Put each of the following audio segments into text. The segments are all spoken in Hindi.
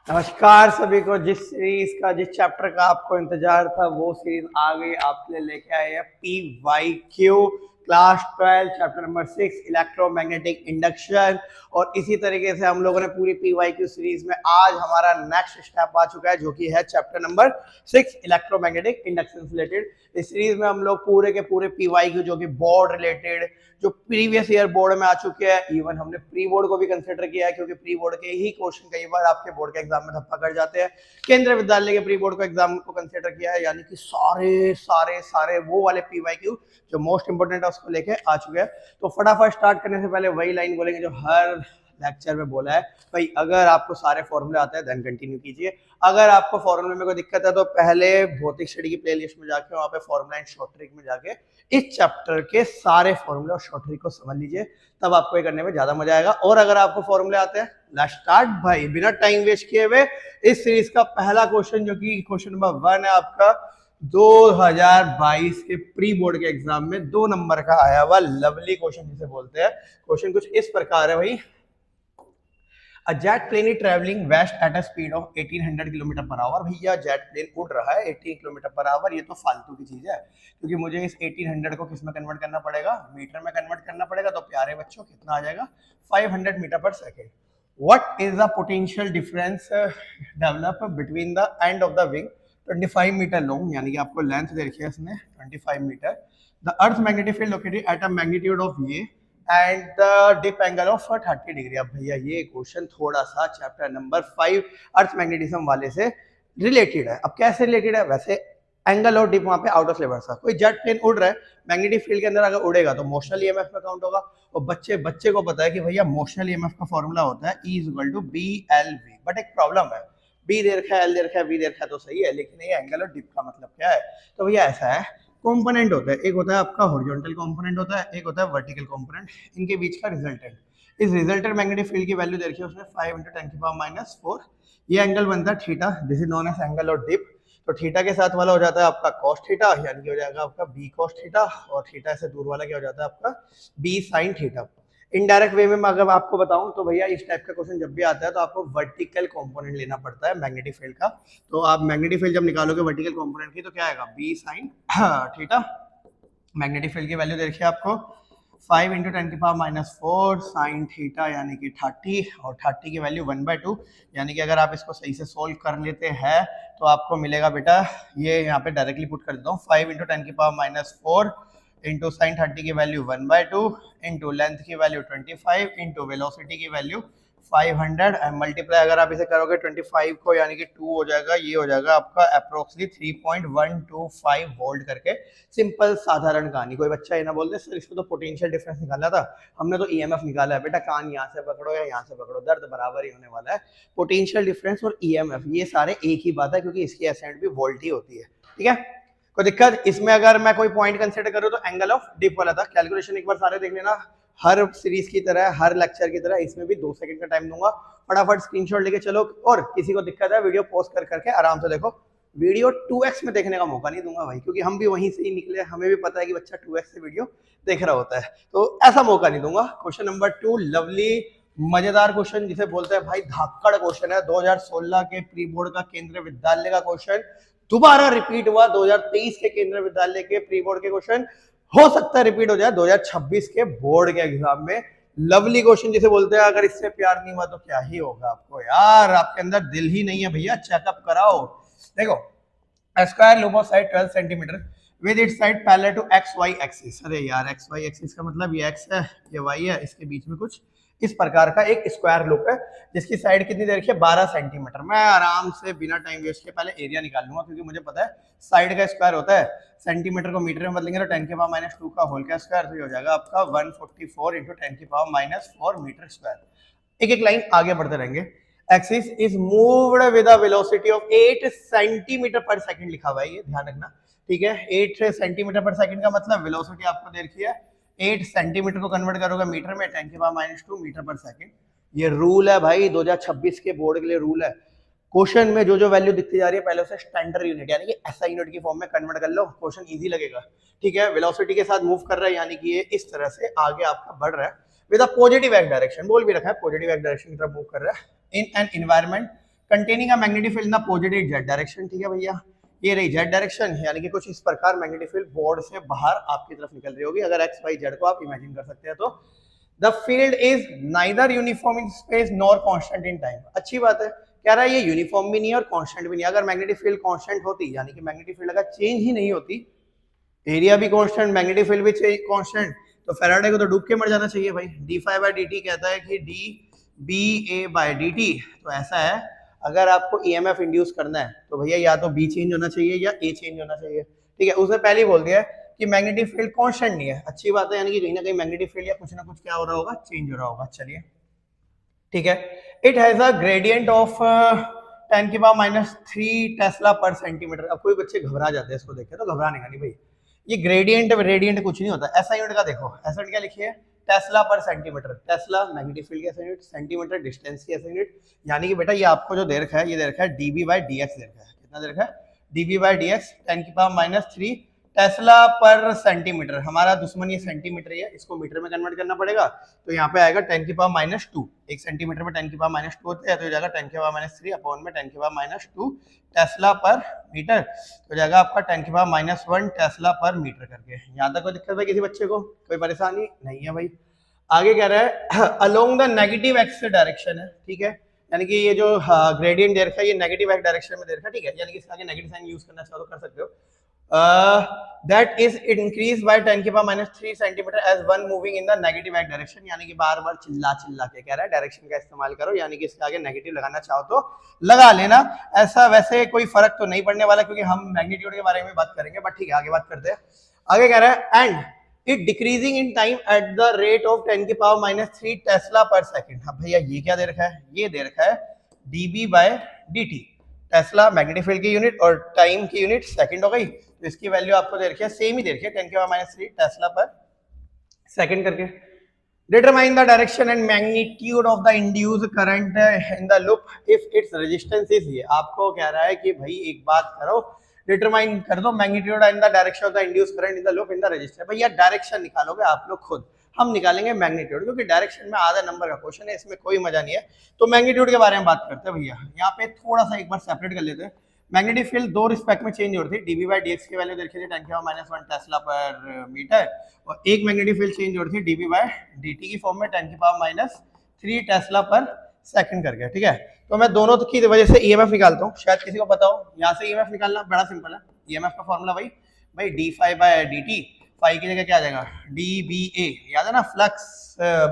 नमस्कार सभी को। जिस सीरीज का जिस चैप्टर का आपको इंतजार था वो सीरीज आ गई, आपके लिए लेके आए हैं PYQ class 12 chapter number 6 electromagnetic induction. और इसी तरीके से हम लोगों ने पूरी PYQ सीरीज में आज हमारा नेक्स्ट स्टेप आ चुका है जो कि है चैप्टर नंबर 6 इलेक्ट्रोमैग्नेटिक इंडक्शन से रिलेटेड। इस सीरीज में हम लोग पूरे के पूरे PYQ जो कि बोर्ड रिलेटेड जो प्रीवियस ईयर बोर्ड में आ चुके हैं, इवन हमने प्री बोर्ड को भी कंसिडर किया है क्योंकि प्री बोर्ड के ही क्वेश्चन कई बार आपके बोर्ड के एग्जाम में धप्पा कर जाते हैं। केंद्रीय विद्यालय के प्री बोर्ड को एग्जाम को कंसिडर किया है, यानी कि सारे सारे सारे वो वाले PYQ जो मोस्ट इंपोर्टेंट है उसको लेके आ चुके हैं। तो फटाफट स्टार्ट करने से पहले वही लाइन बोलेंगे जो हर लेक्चर में बोला है, भाई अगर आपको सारे फॉर्मूले आते हैं देन कंटिन्यू कीजिए। अगर आपको फॉर्मूले में कोई दिक्कत है तो पहले भौतिक स्टडी की प्लेलिस्ट में जाके वहां पे फॉर्मूला एंड शॉर्ट ट्रिक में जाके इस चैप्टर के सारे फॉर्मूले और शॉर्ट ट्रिक को समझ लीजिए, तब आपको ये करने में ज्यादा मजा आएगा। और अगर आपको फॉर्मूले आते हैं, लेट्स स्टार्ट भाई, बिना टाइम वेस्ट किए हुए। इस सीरीज का पहला क्वेश्चन जो कि क्वेश्चन नंबर 1 है आपका 2022 के प्री बोर्ड के एग्जाम में 2 नंबर का आया हुआ लवली क्वेश्चन जिसे बोलते हैं। क्वेश्चन कुछ इस प्रकार है भाई, A jet plane is traveling west at a speed of 1800 kilometre per hour. भैया जेट प्लेन उड़ रहा है 18 किलोमीटर पर आवर, ये तो फालतू की चीज है क्योंकि मुझे इस 1800 को किस में कन्वर्ट करना पड़ेगा, मीटर में कन्वर्ट करना पड़ेगा। तो प्यारे बच्चों कितना आ जाएगा, 500 metre per second. What is the potential difference develop between the end of the wing 25 metre long, यानी कि आपको लेंथ दे रखी है इसमें 25 metre. The earth magnetic field located at a magnitude of ये and the dip angle of 30 degree. अब भैया ये क्वेश्चन थोड़ा सा चैप्टर नंबर 5 अर्थ मैग्नेटिज्म वाले से रिलेटेड है। अब कैसे रिलेटेड है, वैसे एंगल और डिप वहां पे आउट ऑफ सिलेबस था। कोई जेट प्लेन उड़ रहा है, मैग्नेटिक फील्ड के अंदर अगर उड़ेगा तो मोशनल ईएमएफ में काउंट होगा। और बच्चे को पता है कि भैया मोशनल ईएमएफ का फॉर्मूला होता है E = BLV। बट एक प्रॉब्लम है, बी दे रखा है, एल दे रखा है, वी दे रखा है तो सही है, लेकिन ये एंगल और डिप का मतलब क्या है। तो भैया ऐसा है, कंपोनेंट होता है, एक होता है आपका हॉरिजॉन्टल कंपोनेंट होता है, एक होता है वर्टिकल कंपोनेंट, इनके बीच का रिजल्टेंट। इस रिजल्टेंट मैग्नेटिक फील्ड की वैल्यू देखिए उसने 5 × 10⁻⁴। ये एंगल बनता है theta, this is known as angle of dip. तो थीटा के साथ वाला हो जाता है आपका cos थीटा, यानी कि हो जाएगा आपका b cos थीटा, और थीटा से दूर वाला क्या हो जाता है आपका b sin theta. Indirect way में अगर आपको बताऊं तो भैया इस टाइप का क्वेश्चन जब भी आता है तो आपको वर्टिकल कंपोनेंट लेना पड़ता है मैग्नेटिक फील्ड का। तो आप मैग्नेटिक फील्ड जब निकालोगे वर्टिकल कंपोनेंट की तो क्या आएगा, b sin theta. Magnetic field की वैल्यू देखिए आपको 5 × 10⁻⁴ sin थीटा यानी कि 30, और 30 की वैल्यू 1/2, यानी कि अगर आप इसको सही से सोल्व कर लेते हैं तो आपको मिलेगा बेटा, ये यहाँ पे डायरेक्टली पुट कर देता हूँ, 5 × 10⁻⁴ इंटू साइन 30 की वैल्यू 1/2 इंटू लेंथ की वैल्यू 25 इंटू वेलोसिटी की वैल्यू 500 एंड मल्टीप्लाई अगर आप इसे करोगे 25 को यानी कि 2 हो जाएगा, ये हो जाएगा आपका अप्रोक्सीमेटली 3.125 वोल्ट करके। सिंपल साधारण कहानी। कोई बच्चा ये ना बोल दे सर इसमें तो पोटेंशियल डिफरेंस निकाला था, हमने तो ईएमएफ निकाला है। बेटा कान यहाँ से पकड़ो या यहाँ से पकड़ो, दर्द बराबर ही होने वाला है। पोटेंशियल डिफरेंस और ईएमएफ ये सारे एक ही बात है क्योंकि इसकी एसेंट भी वोल्ट ही होती है, ठीक है। कोई दिक्कत इसमें अगर मैं कोई पॉइंट कंसिडर करूँ तो एंगल ऑफ डिप वाला था। कैलकुलेशन एक बार सारे देख लेना, हर सीरीज की तरह हर लेक्चर की तरह इसमें भी 2 सेकंड का टाइम दूंगा। फटाफट स्क्रीनशॉट लेके चलो, और किसी को दिक्कत है वीडियो पॉज कर करके आराम से देखो। वीडियो 2x में देखने का मौका नहीं दूंगा भाई, क्योंकि हम भी वहीं से ही निकले, हमें भी पता है कि बच्चा 2x से वीडियो देख रहा होता है, तो ऐसा मौका नहीं दूंगा। क्वेश्चन नंबर 2 लवली मजेदार क्वेश्चन जिसे बोलते हैं भाई धाकड़ क्वेश्चन है। 2016 के प्री बोर्ड का केंद्रीय विद्यालय का क्वेश्चन दोबारा रिपीट हुआ। 2023 के केंद्रीय विद्यालय के प्री बोर्ड के क्वेश्चन हो सकता है रिपीट हो जाए 2026 के बोर्ड के एग्जाम में। लवली क्वेश्चन जिसे बोलते हैं, अगर इससे प्यार नहीं हुआ तो क्या ही होगा आपको यार, आपके अंदर दिल ही नहीं है भैया, चेकअप कराओ। देखो square loop of side 12 centimetre with its side parallel to XY axis. अरे यार XY एक्सिस का मतलब ये x है ये y है, इसके बीच में कुछ इस प्रकार का एक स्क्वायर लूप है जिसकी साइड कितनी दे रखी है 12 सेंटीमीटर। मैं आराम से बिना टाइम वेस्ट के पहले एरिया निकाल लूंगा क्योंकि मुझे पता है साइड का स्क्वायर होता है, सेंटीमीटर को मीटर में बदलेंगे तो 10⁻⁻² का होल का स्क्वायर, तो हो जाएगा आपका 144 × 10⁻⁴ मीटर स्क्वायर। एक एक लाइन आगे बढ़ते रहेंगे। Axis is moved with a velocity of 8 centimetre पर सेकंड लिखा हुआ है, ये ध्यान रखना, ठीक है। 8 सेंटीमीटर पर सेकंड का मतलब वेलोसिटी आपको दे रखी है 8 सेंटीमीटर को कन्वर्ट करोगे मीटर में 10⁻⁻² मीटर पर सेकंड। ये रूल है भाई 2026 के बोर्ड के लिए रूल है। क्वेश्चन में जो जो वैल्यू दिखती जा रही है पहले उसे स्टैंडर्ड यूनिट यानी कि एसआई यूनिट की फॉर्म में कन्वर्ट कर लो, क्वेश्चन इजी लगेगा, ठीक है। वेलोसिटी के साथ मूव कर रहा है यानी कि ये इस तरह से आगे आपका बढ़ रहा है with a positive x direction, बोल भी रखा है पॉजिटिव एक्स डायरेक्शन की तरफ मूव कर रहा है in N environment containing a magnetic field in the positive Z direction, ठीक है भैया, ये रही जेड डायरेक्शन, यानी कि कुछ इस प्रकार मैग्नेटिक फील्ड बोर्ड से बाहर आपकी तरफ निकल रही होगी, अगर एक्स वाई जेड को आप इमेजिन कर सकते हैं तो। The field is neither uniform in space nor constant in time, अच्छी बात है, कह रहा है ये यूनिफॉर्म भी नहीं है और कांस्टेंट भी नहीं है। अगर मैग्नेटिक फील्ड कांस्टेंट होती, यानी कि मैग्नेटिक फील्ड अगर चेंज ही नहीं होती, एरिया भी कांस्टेंट, मैग्नेटिक फील्ड भी कांस्टेंट, तो फैराडे को तो डूब के मर जाना चाहिए भाई। D phi by D T कहता है कि D B A by D T, तो ऐसा है अगर आपको ईएमएफ इंड्यूस करना है तो भैया या तो बी चेंज होना चाहिए या ए चेंज होना चाहिए, ठीक है। उसने पहले ही बोल दिया है कि मैग्नेटिक फील्ड कांस्टेंट नहीं है, अच्छी बात है, यानी कि कहीं ना कहीं मैग्नेटिक फील्ड या कुछ ना कुछ क्या हो रहा होगा, चेंज हो रहा होगा। चलिए ठीक है, it has a gradient of 10 की पावर -3 टेस्ला पर सेंटीमीटर। अब कोई बच्चे घबरा जाते हैं इसको देख के, तो घबराने का नहीं भाई, ये ग्रेडियंट रेडियंट कुछ नहीं होता। ऐसा यूनिट का देखो, ऐसा क्या लिखिए, टेस्ला पर सेंटीमीटर, टेस्ला मैग्नेटिक फील्ड का यूनिट, सेंटीमीटर डिस्टेंस की यूनिट, यानी कि बेटा ये आपको जो दे रखा है, ये दे रखा है डीबी बाई डीएक्स दे रखा है, कितना दे रखा है, डीबी बाई डीएक्स 10 की पावर -3 टेस्ला पर सेंटीमीटर। हमारा दुश्मन ये सेंटीमीटर है, इसको मीटर में कन्वर्ट करना पड़ेगा, तो यहाँ पे आएगा 10 की पावर -2, एक सेंटीमीटर में 10 की पावर -2 होता है, तो जाएगा 10 की पावर -3 अपॉन में 10 की पावर -2 टेस्ला पर मीटर, तो जाएगा आपका 10 की पावर -1 टेस्ला पर मीटर करके। यहाँ तक कोई दिक्कत है किसी बच्चे को, कोई परेशानी नहीं है भाई। आगे कह रहा है along the negative x direction है, ठीक है, यानी कि ये जो ग्रेडियंट दे रखा है ये नेगेटिव एक्स डायरेक्शन में दे रखा है, ठीक है, यानी कि इसके आगे नेगेटिव साइन यूज करना चाहो तो कर सकते हो। that is increased by 10 की power -3 centimetre as one moving in the negative x direction, यानी कि बार बार चिल्ला चिल्ला के कह रहा है डायरेक्शन का इस्तेमाल करो, यानी कि इसके आगे नेगेटिव लगाना चाहो तो लगा लेना, ऐसा वैसे कोई फर्क तो नहीं पड़ने वाला क्योंकि हम मैग्नीट्यूड के बारे में बात करेंगे, बट ठीक है आगे बात करते हैं। आगे कह रहा है and it decreasing in time at the rate of 10 की पावर -3 टेस्ला पर सेकंड। अब भैया ये क्या दे रखा है, ये दे रखा है dB by dt, tesla magnetic field की यूनिट और टाइम की यूनिट सेकंड हो गई, तो इसकी वैल्यू आपको दे रखी है, सेम ही दे रखी है 10 की पावर -3 टेस्ला पर सेकंड करके। Determine the direction and magnitude of the induced current in the loop if its resistance is, ये आपको कह रहा है कि भाई एक बात करो, डिटरमाइन कर दो magnitude and the direction of the induced current in the loop in the register. भैया डायरेक्शन निकालोगे आप लोग खुद, हम निकालेंगे मैग्नीट्यूड, क्योंकि डायरेक्शन में आधा नंबर का क्वेश्चन है, इसमें कोई मजा नहीं है। तो मैग्नीट्यूड के बारे में बात करते हैं भैया, यहाँ पे थोड़ा सा एक बार सेपरेट कर लेते हैं। मैग्नेटिक फील्ड दो रिस्पेक्ट में चेंज हो रही थी, डीबी बाई डीएक्स की वैल्यू देखी थी 10 की पावर -1 टेस्ला पर मीटर, और एक मैग्नेटिक फील्ड चेंज हो रही थी डीबी बाई डीटी की फॉर्म में 10 की पावर -3 टेस्ला पर सेकंड करके, ठीक है। तो मैं दोनों की वजह से ईएमएफ निकालता हूँ, शायद किसी को पता हो, यहाँ से ईएमएफ निकालना बड़ा सिंपल है। ईएमएफ का फॉर्मूला भाई D phi by D T, phi की जगह क्या आ जाएगा डी बी ए, याद है ना, फ्लक्स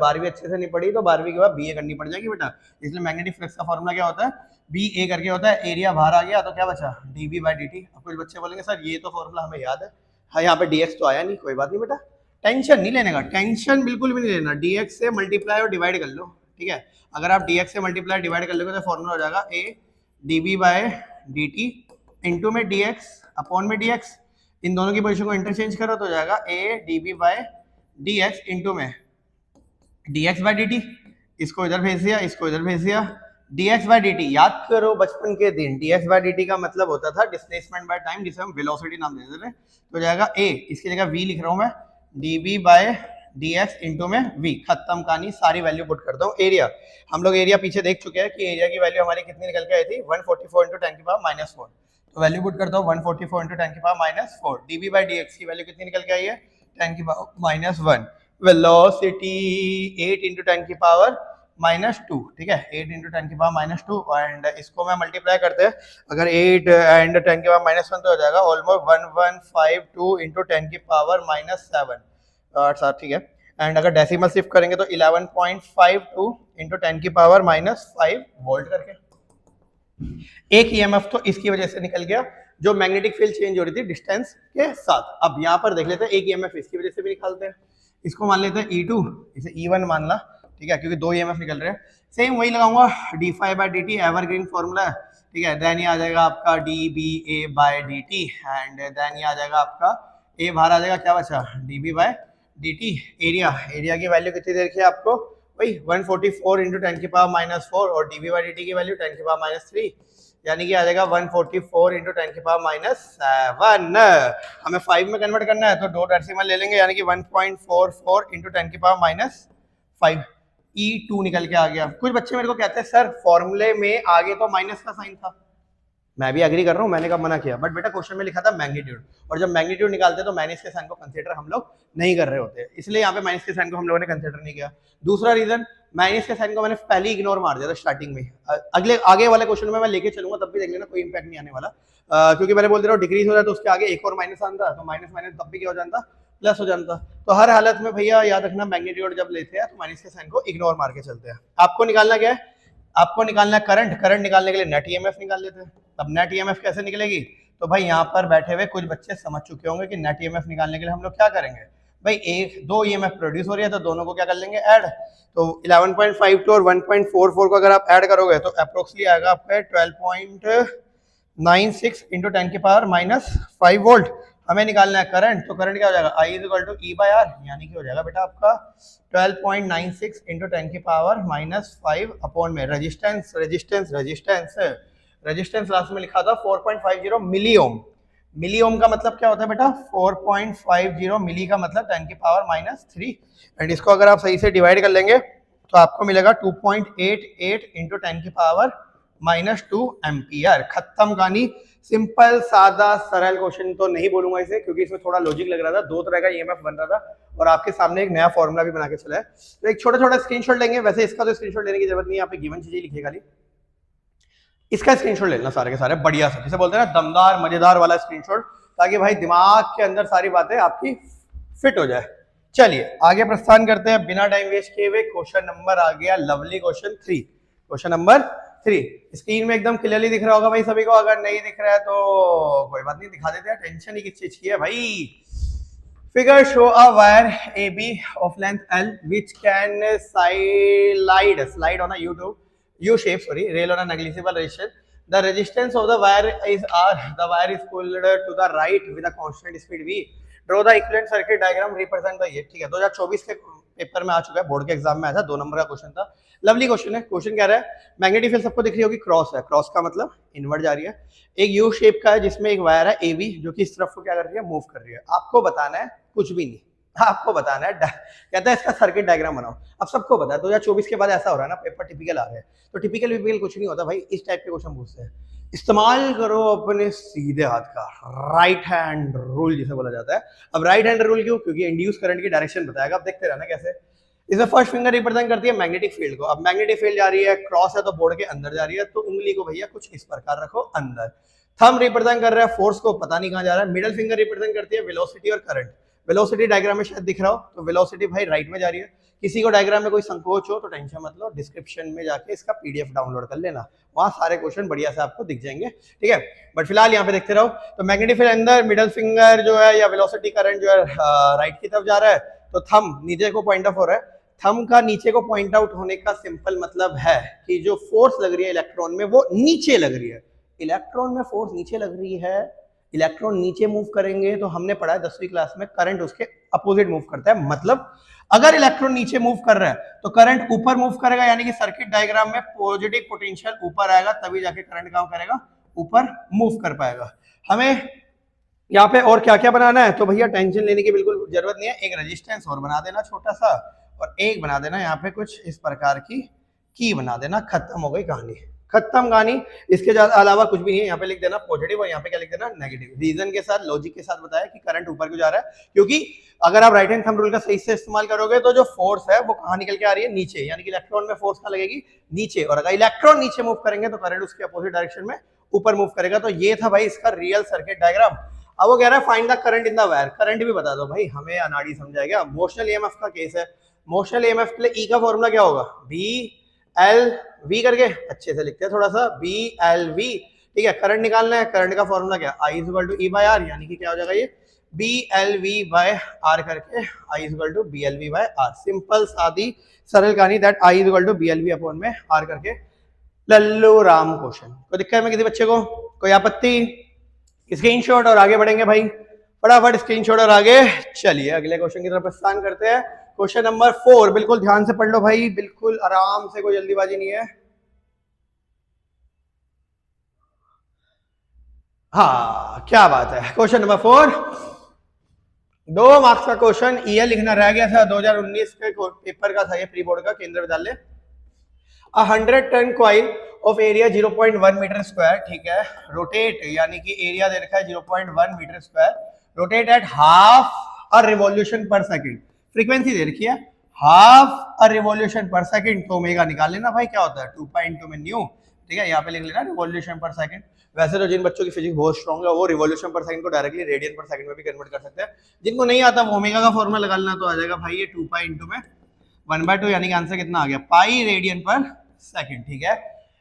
12वीं अच्छे से नहीं पढ़ी तो 12वीं के बाद बी ए करनी पड़ जाएगी बेटा, इसलिए मैग्नेटिक फ्लक्स का फॉर्मूला क्या होता है, बी ए करके होता है, एरिया बाहर आ गया तो क्या बचा D B by D T. अब कुछ बच्चे बोलेंगे सर ये तो फॉर्मूला हमें याद है, हाँ यहाँ पे डीएक्स तो आया नहीं, कोई बात नहीं बेटा, टेंशन नहीं लेने का, टेंशन बिल्कुल भी नहीं लेना, डीएक्स से मल्टीप्लाई और डिवाइड कर लो, ठीक है। अगर आप डीएक्स से मल्टीप्लाई डिवाइड कर लोगे तो फॉर्मूला हो जाएगा a d B by D T into में डीएक्स अपॉन में डीएक्स, इन दोनों की पोजीशन को इंटरचेंज करो तो जाएगा a d B by d x into में d x by D t, इसको इधर भेज दिया, इसको इधर भेज दिया, d x by D t, याद करो बचपन के दिन d x by D t का मतलब होता था डिस्प्लेसमेंट बाय टाइम, जिसे हम वेलोसिटी नाम देते थे, तो जाएगा ए, इसकी जगह वी लिख रहा हूं मैं, D B by D x into में वी, खत्म कहानी, सारी वैल्यू पुट करता हूँ। एरिया, हम लोग एरिया पीछे देख चुके हैं कि एरिया की वैल्यू हमारी कितनी निकल के आई थी 144 इंटू 10 की पावर -4, तो वैल्यू पुट करता हूँ 144 इंटू 10 की power -4, dB by d x की वैल्यू कितनी निकल के आई है 10 की पावर -1, वेलोसिटी 8 इंटू 10 की पावर -2, ठीक है, 8 इंटू 10 की पावर -2, एंड इसको मैं मल्टीप्लाई करते हैं, अगर 8 एंड 10 की पावर -1 तो हो जाएगा ऑलमोस्ट 1152 इंटू 10 की पावर -7, ठीक है, एंड अगर डेसिमल शिफ्ट करेंगे तो 11.52 इंटू 10 की पावर -5 वोल्ट करके। एक ईएमएफ तो इसकी वजह से निकल गया, जो मैग्नेटिक फील्ड चेंज हो रही थी डिस्टेंस के साथ। अब यहाँ पर देख लेते हैं, एक ईएमएफ इसकी वजह से भी निकालते हैं, इसको मान लेते हैं E2, इसे E1 मानना, ठीक है, क्योंकि दो ईएमएफ निकल रहे हैं, सेम वही लगाऊंगा D phi by D T, evergreen formula है, ठीक है, देन ये आ जाएगा आपका D B A by D T, and then ये आ जाएगा आपका ए बाहर आ जाएगा, क्या बचा D B by D T. Area की वैल्यू कितनी दे रखी है आपको, वही 144 इंटू 10 की पावर -4, और D B by D T की वैल्यू 10 की पावर -3, यानी कि आ जाएगा 144 इंटू 10 की पावर -7। हमें 5 में कन्वर्ट करना है तो दो डेसिमल ले लेंगे, यानी कि 1.44 इंटू 10 की पावर -5, E2 निकल के आ गया। कुछ बच्चे मेरे को कहते हैं सर फॉर्मूले में आगे तो माइनस का साइन था, मैं भी एग्री कर रहा हूँ, मैंने कब मना किया, बट बेटा क्वेश्चन में लिखा था मैग्नीट्यूड, और जब मैग्नीट्यूड निकालते हैं तो माइनस के साइन को कंसीडर हम लोग नहीं कर रहे होते, इसलिए यहाँ पे माइनस के साइन को हम लोगों ने कंसीडर नहीं किया। दूसरा रीजन, माइनस के साइन को मैंने पहले इग्नोर मार दिया था स्टार्टिंग में, अगले आगे वाले क्वेश्चन में मैं लेके चलूंगा तब भी देख लेना, कोई इंपैक्ट नहीं आने वाला, क्योंकि मैंने बोल दे रहा हूँ डिक्रीज हो रहा है तो उसके आगे एक और माइनस आता तो माइनस माइनस तब भी क्या हो जाता, प्लस हो जाता। तो हर हालत में भैया याद रखना मैग्नीट्यूड जब लेते हैं तो माइनस के साइन को इग्नोर मार के चलते हैं। आपको निकालना क्या है, आपको निकालना है करंट, करंट निकालने के लिए नेट ईएमएफ निकाल लेते हैं। अब नेट ईएमएफ कैसे निकलेगी, तो भाई यहाँ पर बैठे हुए कुछ बच्चे समझ चुके होंगे कि नेट ईएमएफ निकालने के लिए हम लोग क्या करेंगे, भाई एक दो ईएमएफ प्रोड्यूस हो रही है तो दोनों को क्या कर लेंगे ऐड, तो 11.52 और 1.44 को अगर आप ऐड करोगे तो अप्रोक्सीमेटली आएगा आपका 12.96 इंटू 10 की पावर -5 वोल्ट। हमें निकालना है करंट, तो करंट क्या हो जाएगा I equal to E by R, यानी कि हो जाएगा बेटा आपका 12.96 इंटू 10 की पावर -5 अपॉन में resistance, resistance resistance resistance last में लिखा था 4.50 मिली ओम, मिली ओम का मतलब क्या होता है बेटा 4.50 मिली का मतलब 10 की पावर -3, एंड इसको अगर आप सही से डिवाइड कर लेंगे तो आपको मिलेगा 2.88 इंटू 10 की पावर -2 एम्पियर। खत्म कहानी, सिंपल सादा सरल क्वेश्चन तो नहीं बोलूंगा इसे क्योंकि इसमें थोड़ा लॉजिक लग रहा था, दो तरह का ईएमएफ बन रहा था और आपके सामने एक नया फॉर्मूला भी बना के चला है, तो एक छोटा छोटा स्क्रीनशॉट लेंगे, वैसे इसका तो स्क्रीनशॉट लेने की जरूरत नहीं है, यहाँ पे गिवन चीजें लिखिए खाली, इसका स्क्रीनशॉट लेना सारे के सारे बढ़िया से, जिसे बोलते हैं ना दमदार मजेदार वाला स्क्रीनशॉट, ताकि भाई दिमाग के अंदर सारी बातें आपकी फिट हो जाए। चलिए आगे प्रस्थान करते हैं बिना टाइम वेस्ट किए हुए, क्वेश्चन नंबर आ गया lovely question 3, question number 3 screen में एकदम क्लियरली दिख रहा होगा भाई सभी को, अगर नहीं दिख रहा है तो कोई बात नहीं, दिखा देते हैं, टेंशन ही किस चीज की है भाई। Figure show a wire AB of length L which can slide on a U shape, rail on a negligible resistance. The resistance of the wire is R. The wire is pulled to the right with a constant speed V. Draw the equivalent circuit diagram represent the ये, ठीक है 2024 के पेपर में आ चुका है, बोर्ड के एग्जाम में आया था, 2 नंबर का क्वेश्चन था, लवली क्वेश्चन है। क्वेश्चन क्या रहा है, मैग्नेटिक फील्ड सबको दिख रही होगी, क्रॉस है, क्रॉस का मतलब इनवर्ट जा रही है, एक यू शेप का है जिसमें एक वायर है AB जो कि इस तरफ को क्या कर रही है, मूव कर रही है। आपको बताना है कुछ भी नहीं, आपको बताना है, कहता है इसका सर्किट डायग्राम बनाओ। अब सबको पता है 2024 के बाद ऐसा हो रहा है ना, पेपर टिपिकल आ रहे हैं, तो टिपिकल कुछ नहीं होता भाई, इस टाइप के क्वेश्चन पूछते हैं। इस्तेमाल करो अपने सीधे हाथ का, राइट हैंड रूल जिसे बोला जाता है। अब राइट हैंड रूल क्यों, क्योंकि इंड्यूस करंट की डायरेक्शन बताएगा, अब देखते रहना कैसे। इसमें फर्स्ट फिंगर रिप्रेजेंट करती है मैग्नेटिक फील्ड को, अब मैग्नेटिक फील्ड जा रही है, क्रॉस है तो बोर्ड के अंदर जा रही है, तो उंगली को भैया कुछ इस प्रकार रखो अंदर। थंब रिप्रेजेंट कर रहा है फोर्स को, पता नहीं कहां जा रहा है। मिडिल फिंगर रिप्रेजेंट करती है वेलोसिटी और करंट, वेलोसिटी डायग्राम में शायद दिख रहा हो, तो वेलोसिटी भाई राइट में जा रही है। किसी को डायग्राम में कोई संकोच हो तो टेंशन मत लो, डिस्क्रिप्शन में जाके इसका PDF डाउनलोड कर लेना, वहां सारे क्वेश्चन बढ़िया से आपको दिख जाएंगे, ठीक है। बट फिलहाल यहाँ पे देखते रहो, तो मैग्नेटिक फील्ड अंदर, मिडिल फिंगर जो है या वेलोसिटी करंट जो है राइट की तरफ जा रहा है, तो थंब नीचे को पॉइंट ऑफ हो रहा है। थंब का नीचे को पॉइंट आउट होने का सिंपल मतलब है कि जो फोर्स लग रही है इलेक्ट्रॉन में वो नीचे लग रही है, इलेक्ट्रॉन में फोर्स नीचे लग रही है, इलेक्ट्रॉन नीचे मूव करेंगे तो हमने पढ़ा है 10वीं क्लास में करंट उसके अपोजिट मूव करता है, मतलब अगर इलेक्ट्रॉन नीचे मूव कर रहा है तो करंट ऊपर मूव करेगा, यानी कि सर्किट डायग्राम में पॉजिटिव पोटेंशियल ऊपर आएगा, तभी जाके करंट काम करेगा, ऊपर मूव कर पाएगा। हमें यहाँ पे और क्या क्या बनाना है, तो भैया टेंशन लेने की बिल्कुल जरूरत नहीं है, एक रेजिस्टेंस और बना देना छोटा सा, और एक बना देना यहाँ पे कुछ इस प्रकार की बना देना, खत्म हो गई कहानी, खत्म कहानी। इसके अलावा कुछ भी नहीं है, यहाँ पे लिख देना पॉजिटिव और यहाँ पे क्या लिख देना नेगेटिव, रीजन के साथ लॉजिक के साथ बताया कि करंट ऊपर क्यों जा रहा है, क्योंकि अगर आप राइट हैंड थंब रूल का सही से इस्तेमाल करोगे तो जो फोर्स है वो कहाँ निकल के आ रही है, नीचे, यानी कि इलेक्ट्रॉन में फोर्स कहाँ लगेगी, नीचे, और अगर इलेक्ट्रॉन नीचे मूव करेंगे तो करंट उसके अपोजिट डायरेक्शन में ऊपर मूव करेगा। तो ये था भाई इसका रियल सर्किट डायग्राम। अब वो कह रहा है find the current in the wire, current भी बता दो भाई, हमें अनाड़ी समझाएगा। मोशनल ईएमएफ का केस है, मोशनल ईएमएफ के लिए ई का फॉर्मूला क्या होगा, BLV करके अच्छे से लिखते हैं थोड़ा सा, BLV, ठीक है। करंट निकालना है, करंट का फॉर्मूला क्या, I equal to E by R, यानी कि क्या हो जाएगा ये BLV बाय आर करके I equal to BLV by R, simple सादी सरल कहानी, that I equal to BLV upon में आर करके लल्लू राम क्वेश्चन। कोई दिक्कत है किसी बच्चे को, कोई आपत्ति, स्क्रीनशॉट और आगे बढ़ेंगे भाई, फटाफट स्क्रीनशॉट और आगे चलिए अगले क्वेश्चन की तरफ प्रस्थान करते हैं। क्वेश्चन नंबर 4, बिल्कुल ध्यान से पढ़ लो भाई, बिल्कुल आराम से, कोई जल्दीबाजी नहीं है। हाँ क्या बात है, क्वेश्चन नंबर 4, 2 मार्क्स का क्वेश्चन, ईयर लिखना रह गया था, 2019 के पेपर का था ये, प्री बोर्ड का, Kendriya Vidyalaya. 100 turn coil of area 0.1 metre square, ठीक है, रोटेट, यानी कि एरिया दे रखा है 0.1 metre square, rotate at half a revolution per second, frequency दे रखी है half a revolution per second, तो ओमेगा निकाल लेना भाई, क्या होता है 2.2 में न्यू, ठीक है, यहाँ पे लिख लेना रिवॉल्यूशन पर सेकंड। वैसे तो जिन बच्चों की फिजिक्स बहुत स्ट्रॉन्ग है वो रिवॉल्यूशन पर सेकंड को डायरेक्टली रेडियन पर सेकंड में भी कन्वर्ट कर सकते हैं, जिनको नहीं आता वो ओमेगा का फॉर्मूला लगा लेना, तो आ जाएगा भाई ये 2 पाई इंटू में 1/2, यानी कि आंसर कितना आ गया, पाई रेडियन पर सेकंड, ठीक है।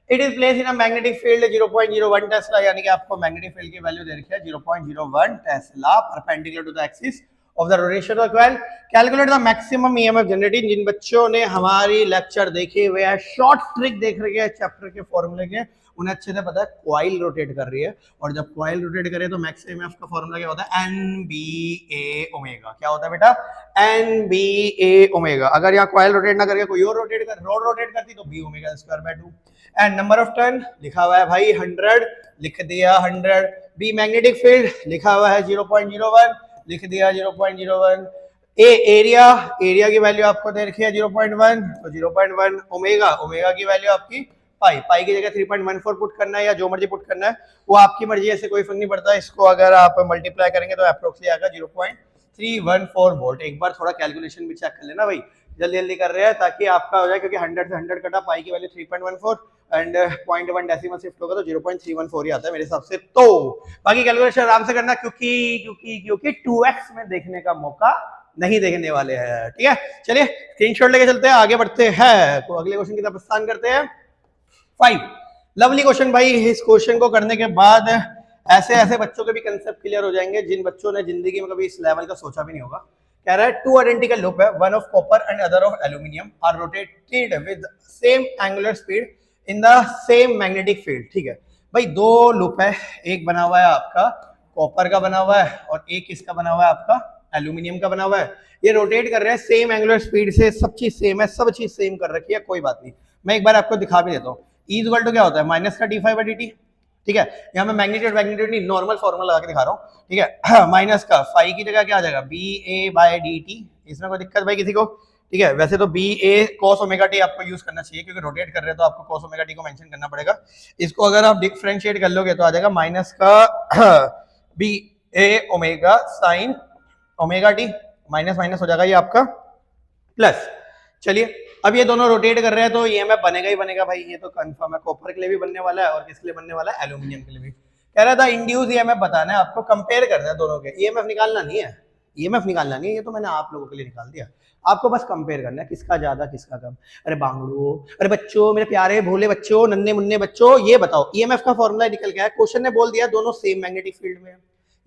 It is place in a magnetic field 0.01 tesla, यानी कि आपको मैग्नेटिक फील्ड की वैल्यू दे रखी है 0.01 tesla perpendicular to the axis of the rotation of coil, calculate the maximum EMF generating. जिन बच्चों ने हमारी लेक्चर देखे हुए हैं, शॉर्ट ट्रिक देख रहे हैं चैप्टर के फॉर्मूले के, उन्हें अच्छे से पता है कॉइल रोटेट कर रही है, और जब कॉइल रोटेट करे तो मैक्स ईएमएफ का फॉर्मूला क्या होता है, NBA ओमेगा, क्या होता है बेटा, NBA ओमेगा। अगर यहाँ कॉइल रोटेट ना करके कोई और रोटेट कर, रोड रोटेट करती तो B omega square by 2। And number of turn लिखा हुआ है भाई 100, लिख दिया 100। बी मैग्नेटिक फील्ड लिखा हुआ है 0.01, लिख दिया 0.01। ए एरिया, एरिया की वैल्यू आपको दे रखी है 0.1, तो 0.1 ओमेगा, ओमेगा की वैल्यू आपकी पाई, पाई की जगह 3.14 पुट करना है या जो मर्जी पुट करना है वो आपकी मर्जी, ऐसे कोई फर्क नहीं पड़ता। इसको अगर आप मल्टीप्लाई करेंगे तो अप्रोक्सीमेटली आएगा 0.314 वोल्ट। एक बार थोड़ा कैलकुलेशन भी चेक कर लेना भाई, जल्दी जल्दी कर रहे हैं ताकि आपका हो जाए, क्योंकि 100 से 100 कटा, पाई की वैल्यू 3.14 एंड 0.1 डेसिमल शिफ्ट होगा तो 0.314 ही आता है मेरे हिसाब से। तो बाकी कैलकुलेशन आराम से करना, क्योंकि 2x में देखने का मौका नहीं देखने वाले हैं, ठीक है। चलिए स्क्रीनशॉट लेके चलते हैं, आगे बढ़ते हैं, तो अगले क्वेश्चन की तरफ प्रस्थान करते हैं। 5 लवली क्वेश्चन भाई। इस क्वेश्चन को करने के बाद ऐसे ऐसे बच्चों के भी कंसेप्ट क्लियर हो जाएंगे जिन बच्चों ने जिंदगी में कभी इस लेवल का सोचा भी नहीं होगा। कह रहा है 2 आइडेंटिकल लूप है, one of copper and other of aluminium are rotated with same angular speed in the same magnetic field, ठीक है भाई। 2 लूप है, एक बना हुआ है आपका कॉपर का बना हुआ है और एक इसका बना हुआ है आपका एल्यूमिनियम का बना हुआ है। ये रोटेट कर रहे हैं सेम एंगुलर स्पीड से, सब चीज सेम है, सब चीज सेम कर रखी है, कोई बात नहीं। मैं एक बार आपको दिखा भी देता हूँ। E इक्वल टू क्या होता है, माइनस का d∅/dt, ठीक है। यहाँ मैं मैग्नीट्यूड मैग्नीट्यूड नहीं, नॉर्मल फॉर्मूला लगा के दिखा रहा हूँ, ठीक है। माइनस का फाई की जगह क्या आ जाएगा, BA/dt, इसमें कोई दिक्कत भाई किसी को, ठीक है। वैसे तो BA cos ओमेगा t आपको यूज करना चाहिए, क्योंकि रोटेट कर रहे हैं तो आपको cos ओमेगा t को मेंशन करना पड़ेगा। इसको अगर आप डिफरेंशिएट कर लोगे तो आ जाएगा माइनस का BA omega sine omega t, minus minus हो जाएगा ये आपका प्लस। चलिए अब ये दोनों रोटेट कर रहे हैं तो ईएमएफ बनेगा ही बनेगा भाई, ये तो कंफर्म है। कॉपर के लिए भी बनने वाला है और किसके लिए बनने वाला है, एल्यूमिनियम के लिए भी। कह रहा था इंड्यूस ईएमएफ बताना है आपको, कंपेयर करना है दोनों के, ईएमएफ निकालना नहीं है, ईएमएफ निकालना नहीं है, ये तो मैंने आप लोगों के लिए निकाल दिया। आपको बस कंपेयर करना है किसका ज्यादा किसका कम। अरे बांगड़ू, अरे बच्चों, मेरे प्यारे भोले बच्चों, नन्हे मुन्ने बच्चों, ये बताओ ईएमएफ का फॉर्मूला निकल गया है। क्वेश्चन ने बोल दिया दोनों सेम मैग्नेटिक फील्ड में है,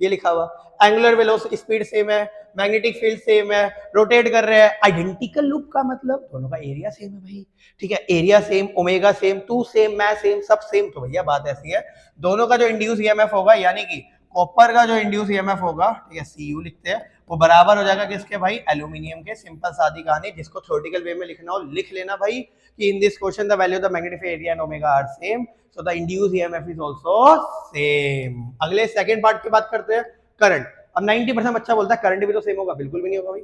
ये लिखा हुआ, एंगुलर वेलोसिटी स्पीड सेम है, मैग्नेटिक फील्ड सेम है, रोटेट कर रहे हैं। आइडेंटिकल लूप का मतलब दोनों का एरिया सेम है भाई, ठीक है, एरिया सेम, ओमेगा सेम, तू सेम, मैं सेम, सब सेम। तो भैया बात ऐसी है, दोनों का जो इंड्यूस ईएमएफ होगा, यानी कि कॉपर का जो इंड्यूस ईएमएफ होगा, ठीक है, Cu लिखते हैं, वो बराबर हो जाएगा किसके भाई, एल्यूमिनियम के। सिंपल सादी कहानी, जिसको थ्योरेटिकल वे में लिखना हो लिख लेना भाई कि in this question the value of the magnetic field area and omega are same, so the induce EMF is also same. अगले सेकंड पार्ट की बात करते हैं, करंट। अब 90% बच्चा बोलता है करंट भी तो सेम होगा, बिल्कुल भी नहीं होगा भाई।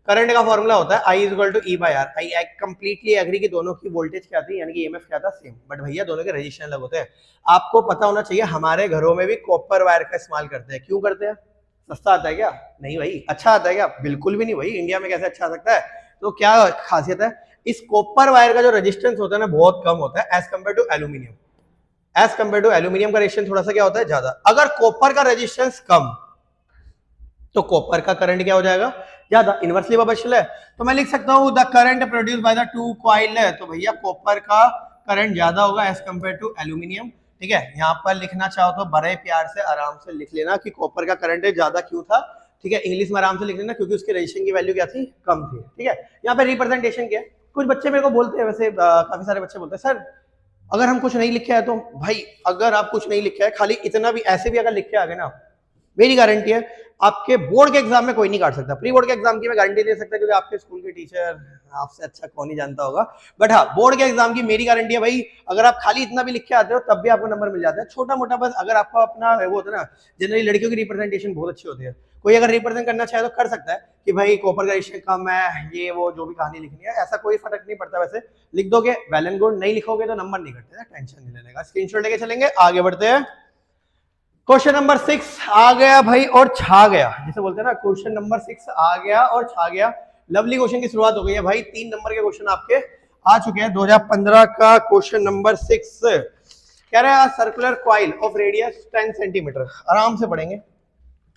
करंट का फॉर्मूला होता है I equal to E/R। I completely agree कि दोनों की वोल्टेज क्या थी, यानी कि ईएमएफ क्या था, सेम, बट भैया दोनों के रेजिस्टेंस अलग होते हैं। आपको पता होना चाहिए, हमारे घरों में भी कॉपर वायर का इस्तेमाल करते हैं। क्यों करते हैं, सस्ता आता है क्या, नहीं भाई। अच्छा आता है क्या, बिल्कुल भी नहीं भाई। इंडिया में कैसे अच्छा आ सकता है, तो क्या खासियत है, इस कॉपर वायर का जो रेजिस्टेंस होता है ना बहुत कम होता है as compare to aluminium. As compare to aluminium का रेजिस्टेंस थोड़ा सा क्या होता है, ज्यादा। अगर कॉपर का रेजिस्टेंस कम तो कॉपर का करंट क्या हो जाएगा, ज्यादा, इनवर्सली प्रोपोर्शनल है। तो मैं लिख सकता हूं the current produce by the two coil है, तो भैया कॉपर का करंट ज्यादा होगा एज कम्पेयर टू एल्यूमिनियम, ठीक है। यहाँ पर लिखना चाहो तो बड़े प्यार से आराम से लिख लेना कि कॉपर का करंट ज्यादा क्यों था, ठीक है। इंग्लिश में आराम से लिख लेना, क्योंकि उसके रेजिस्टेंस की वैल्यू क्या थी, कम थी, ठीक है। यहाँ पे रिप्रेजेंटेशन क्या है, कुछ बच्चे मेरे को बोलते हैं, वैसे काफी सारे बच्चे बोलते हैं सर अगर हम कुछ नहीं लिखे है तो, भाई अगर आप कुछ नहीं लिखे है, खाली इतना भी ऐसे भी अगर लिखे आ गए ना, मेरी गारंटी है आपके बोर्ड के एग्जाम में कोई नहीं काट सकता। प्री बोर्ड के एग्जाम की मैं गारंटी दे सकता, क्योंकि आपके स्कूल के टीचर आपसे अच्छा कौन ही जानता होगा, बट हाँ बोर्ड के एग्जाम की मेरी गारंटी है भाई, अगर आप खाली इतना भी लिख के आते हो तब भी आपको नंबर मिल जाता है। छोटा मोटा बस, अगर आपका अपना वो होता है ना, जनरली लड़कियों की रिप्रेजेंटेशन बहुत अच्छी होती है, कोई अगर रिप्रेजेंट करना चाहे तो कर सकता है कि भाई कॉपर का रेशियो कम है, ये वो जो भी कहानी लिखनी है, ऐसा कोई फर्क नहीं पड़ता। वैसे लिख दोगे वेल एंड गुड, नहीं लिखोगे तो नंबर नहीं कटते, टेंशन नहीं लेने का। स्क्रीनशॉट लेके चलेंगे, आगे बढ़ते हैं। क्वेश्चन नंबर 6 आ गया भाई और छा गया, जैसे बोलते हैं ना, क्वेश्चन नंबर 6 आ गया और छा गया। लवली क्वेश्चन की शुरुआत हो गई है भाई, 3 नंबर के क्वेश्चन आपके आ चुके हैं। 2015 का क्वेश्चन नंबर 6 कह रहा है circular coil of radius 10 centimetre. आराम से पढ़ेंगे,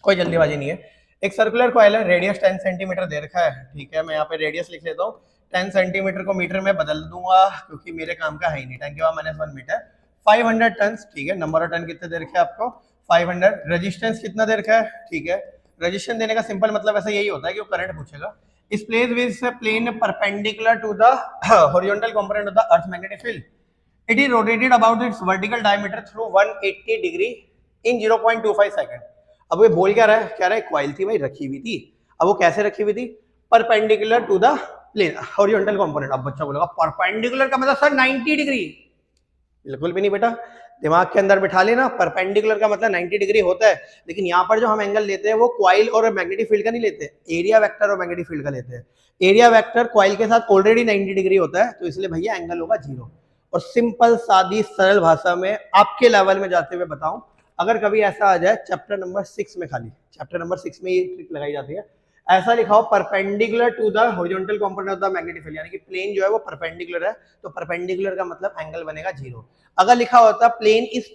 कोई जल्दीबाजी नहीं है। एक सर्कुलर कॉइल है, रेडियस 10 सेंटीमीटर दे रखा है, ठीक है। मैं यहाँ पे रेडियस लिख लेता हूँ, 10 सेंटीमीटर को मीटर में बदल दूंगा क्योंकि मेरे काम का है ही नहीं। 10 की पावर -1 मीटर, 500 टन, ठीक है। नंबर ऑफ टन कितने दे रखे हैं आपको, 500। रेजिस्टेंस कितना दे रखा है, ठीक है। रेजिस्टेंस देने का सिंपल मतलब ऐसा यही होता है कि वो करंट पूछेगा। Is place with plane perpendicular to the horizontal component of the earth magnetic field, it is rotated about its vertical diameter through 180 degree in 0.25 second. अब ये बोल क्या रहा है, कह रहा है कॉइल थी भाई, रखी हुई थी। अब वो कैसे रखी हुई थी, perpendicular to the plane horizontal component. अब बच्चा बोलेगा परपेंडिकुलर का मतलब सर 90 डिग्री, बिल्कुल भी नहीं बेटा, दिमाग के अंदर बिठा लेना। परपेंडिकुलर का मतलब 90 डिग्री होता है, लेकिन यहाँ पर जो हम एंगल लेते हैं वो कॉइल और मैग्नेटिक फील्ड का नहीं लेते, एरिया वेक्टर और मैग्नेटिक फील्ड का लेते हैं। एरिया वेक्टर कॉइल के साथ ऑलरेडी 90 डिग्री होता है, तो इसलिए भैया एंगल होगा 0। और सिंपल सादी सरल भाषा में आपके लेवल में जाते हुए बताऊं, अगर कभी ऐसा आ जाए चैप्टर नंबर 6 में, खाली चैप्टर नंबर 6 में ये ट्रिक लगाई जाती है, ऐसा लिखाओ perpendicular to the horizontal component of the magnetic field, यानी कि प्लेन जो है वो परपेंडिकुलर है, तो परपेंडिकुलर का मतलब एंगल बनेगा 0। अगर लिखा होता plane is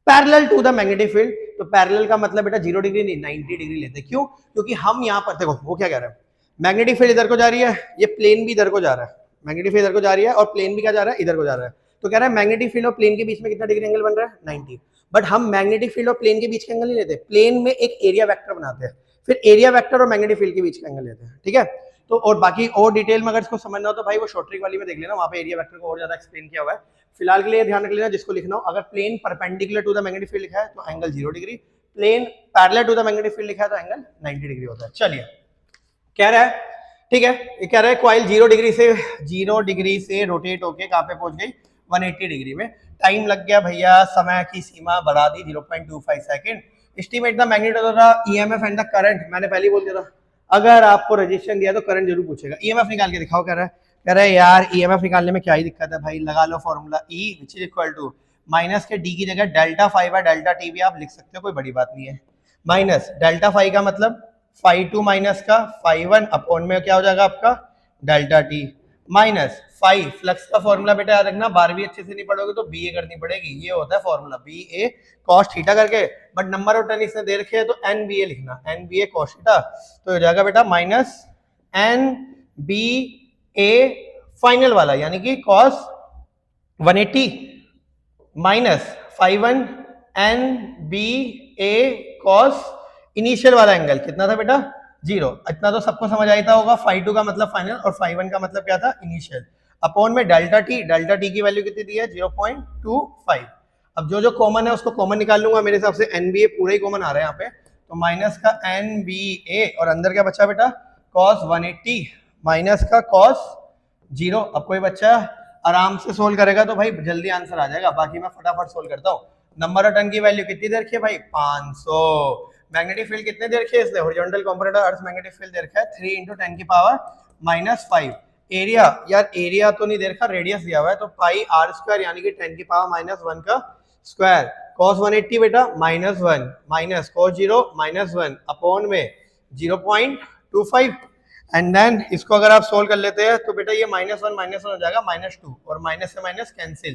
parallel to the magnetic field, तो पैरेलल का मतलब बेटा 0 डिग्री नहीं 90 डिग्री लेते। क्यों, क्योंकि हम यहाँ पर देखो वो क्या कह रहा है, मैग्नेटिक फील्ड इधर को जा रही है, ये प्लेन भी इधर को जा रहा है, मैग्नेटिक फील्ड इधर को जा रही है और प्लेन भी क्या जा रहा है, इधर को जा रहा है। तो कह रहा है मैग्नेटिक फील्ड और प्लेन के बीच में कितना डिग्री एंगल बन रहा है, 90। बट हम मैग्नेटिक फील्ड और प्लेन के बीच के एंगल नहीं लेते, प्लेन में एक एरिया वेक्टर बनाते हैं, फिर एरिया वेक्टर और मैग्नेटिक फील्ड के बीच का एंगल लेते हैं, ठीक है। तो और बाकी और डिटेल में अगर इसको समझना हो तो भाई वो शॉर्ट ट्रिक वाली में देख लेना, वहां पे एरिया वेक्टर को और ज्यादा एक्सप्लेन किया हुआ है। फिलहाल के लिए ध्यान रख लेना, जिसको लिखना हो, अगर plane perpendicular to the magnetic field लिखा है तो angle 0 degree, plane parallel to the magnetic field लिखा है तो एंगल 90 डिग्री होता है। चलिए कह रहा है, ठीक है, ये कह रहा है कॉइल 0 डिग्री से रोटेट होके कहां पे पहुंच गई, 180 डिग्री में। टाइम लग गया भैया, समय की सीमा बढ़ा दी 0.25 second. Estimate the magnitude of the EMF and the current, मैंने पहले ही बोल दिया था अगर आपको रजिस्ट्रेशन दिया तो करंट जरूर पूछेगा। ईएमएफ निकाल के दिखाओ, कह रहा है यार ईएमएफ निकालने में क्या ही दिक्कत है भाई, लगा लो formula E which is equal to minus के D की जगह delta phi by delta t भी आप लिख सकते हो, कोई बड़ी बात नहीं है। माइनस डेल्टा फाई का मतलब फाई 2 माइनस का फाई 1 अपॉन में क्या हो जाएगा आपका delta T, minus phi flux का फॉर्मूला बेटा याद रखना, 12वीं अच्छे से नहीं पढ़ोगे तो BA करनी पड़ेगी, ये होता है फॉर्मूला BA cos थीटा करके, बट नंबर ऑफ टर्न इसने दे रखे है तो NBA लिखना, NBA cos थीटा, तो हो जाएगा बेटा माइनस NBA फाइनल वाला यानी कि cos 180 minus phi 1 NBA cos initial वाला एंगल कितना था बेटा 0। इतना तो सबको समझ आता होगा, फाई 2 का मतलब फाइनल और फाई 1 का मतलब क्या था, इनिशियल, अपॉन में डेल्टा टी की वैल्यू कितनी दी है 0.25। अब जो जो कॉमन है उसको कॉमन निकाल लूंगा, मेरे हिसाब से NBA पूरा ही कॉमन आ रहा है यहाँ पे, तो माइनस का NBA और अंदर क्या बचा बेटा cos 180 माइनस का cos 0। अब कोई बच्चा आराम से सोल्व करेगा तो भाई जल्दी आंसर आ जाएगा, बाकी मैं फटाफट सोल्व करता हूँ। नंबर ऑफ टर्न की वैल्यू कितनी दे रखी है भाई 500। मैग्नेटिक फील्ड कितने दे रखे हैं इसने, horizontal component earth magnetic field दे रखा है 3 × 10 की पावर -5। एरिया यार एरिया तो नहीं दे रखा, रेडियस दिया हुआ है, तो पाई r² यानी कि 10 की पावर -1 का स्क्वायर। cos 180 बेटा -1 माइनस cos 0 -1 अपॉन में 0.25 एंड देन इसको अगर आप सोल्व कर लेते हैं तो बेटा ये -1 हो जाएगा -2 और माइनस से माइनस कैंसिल,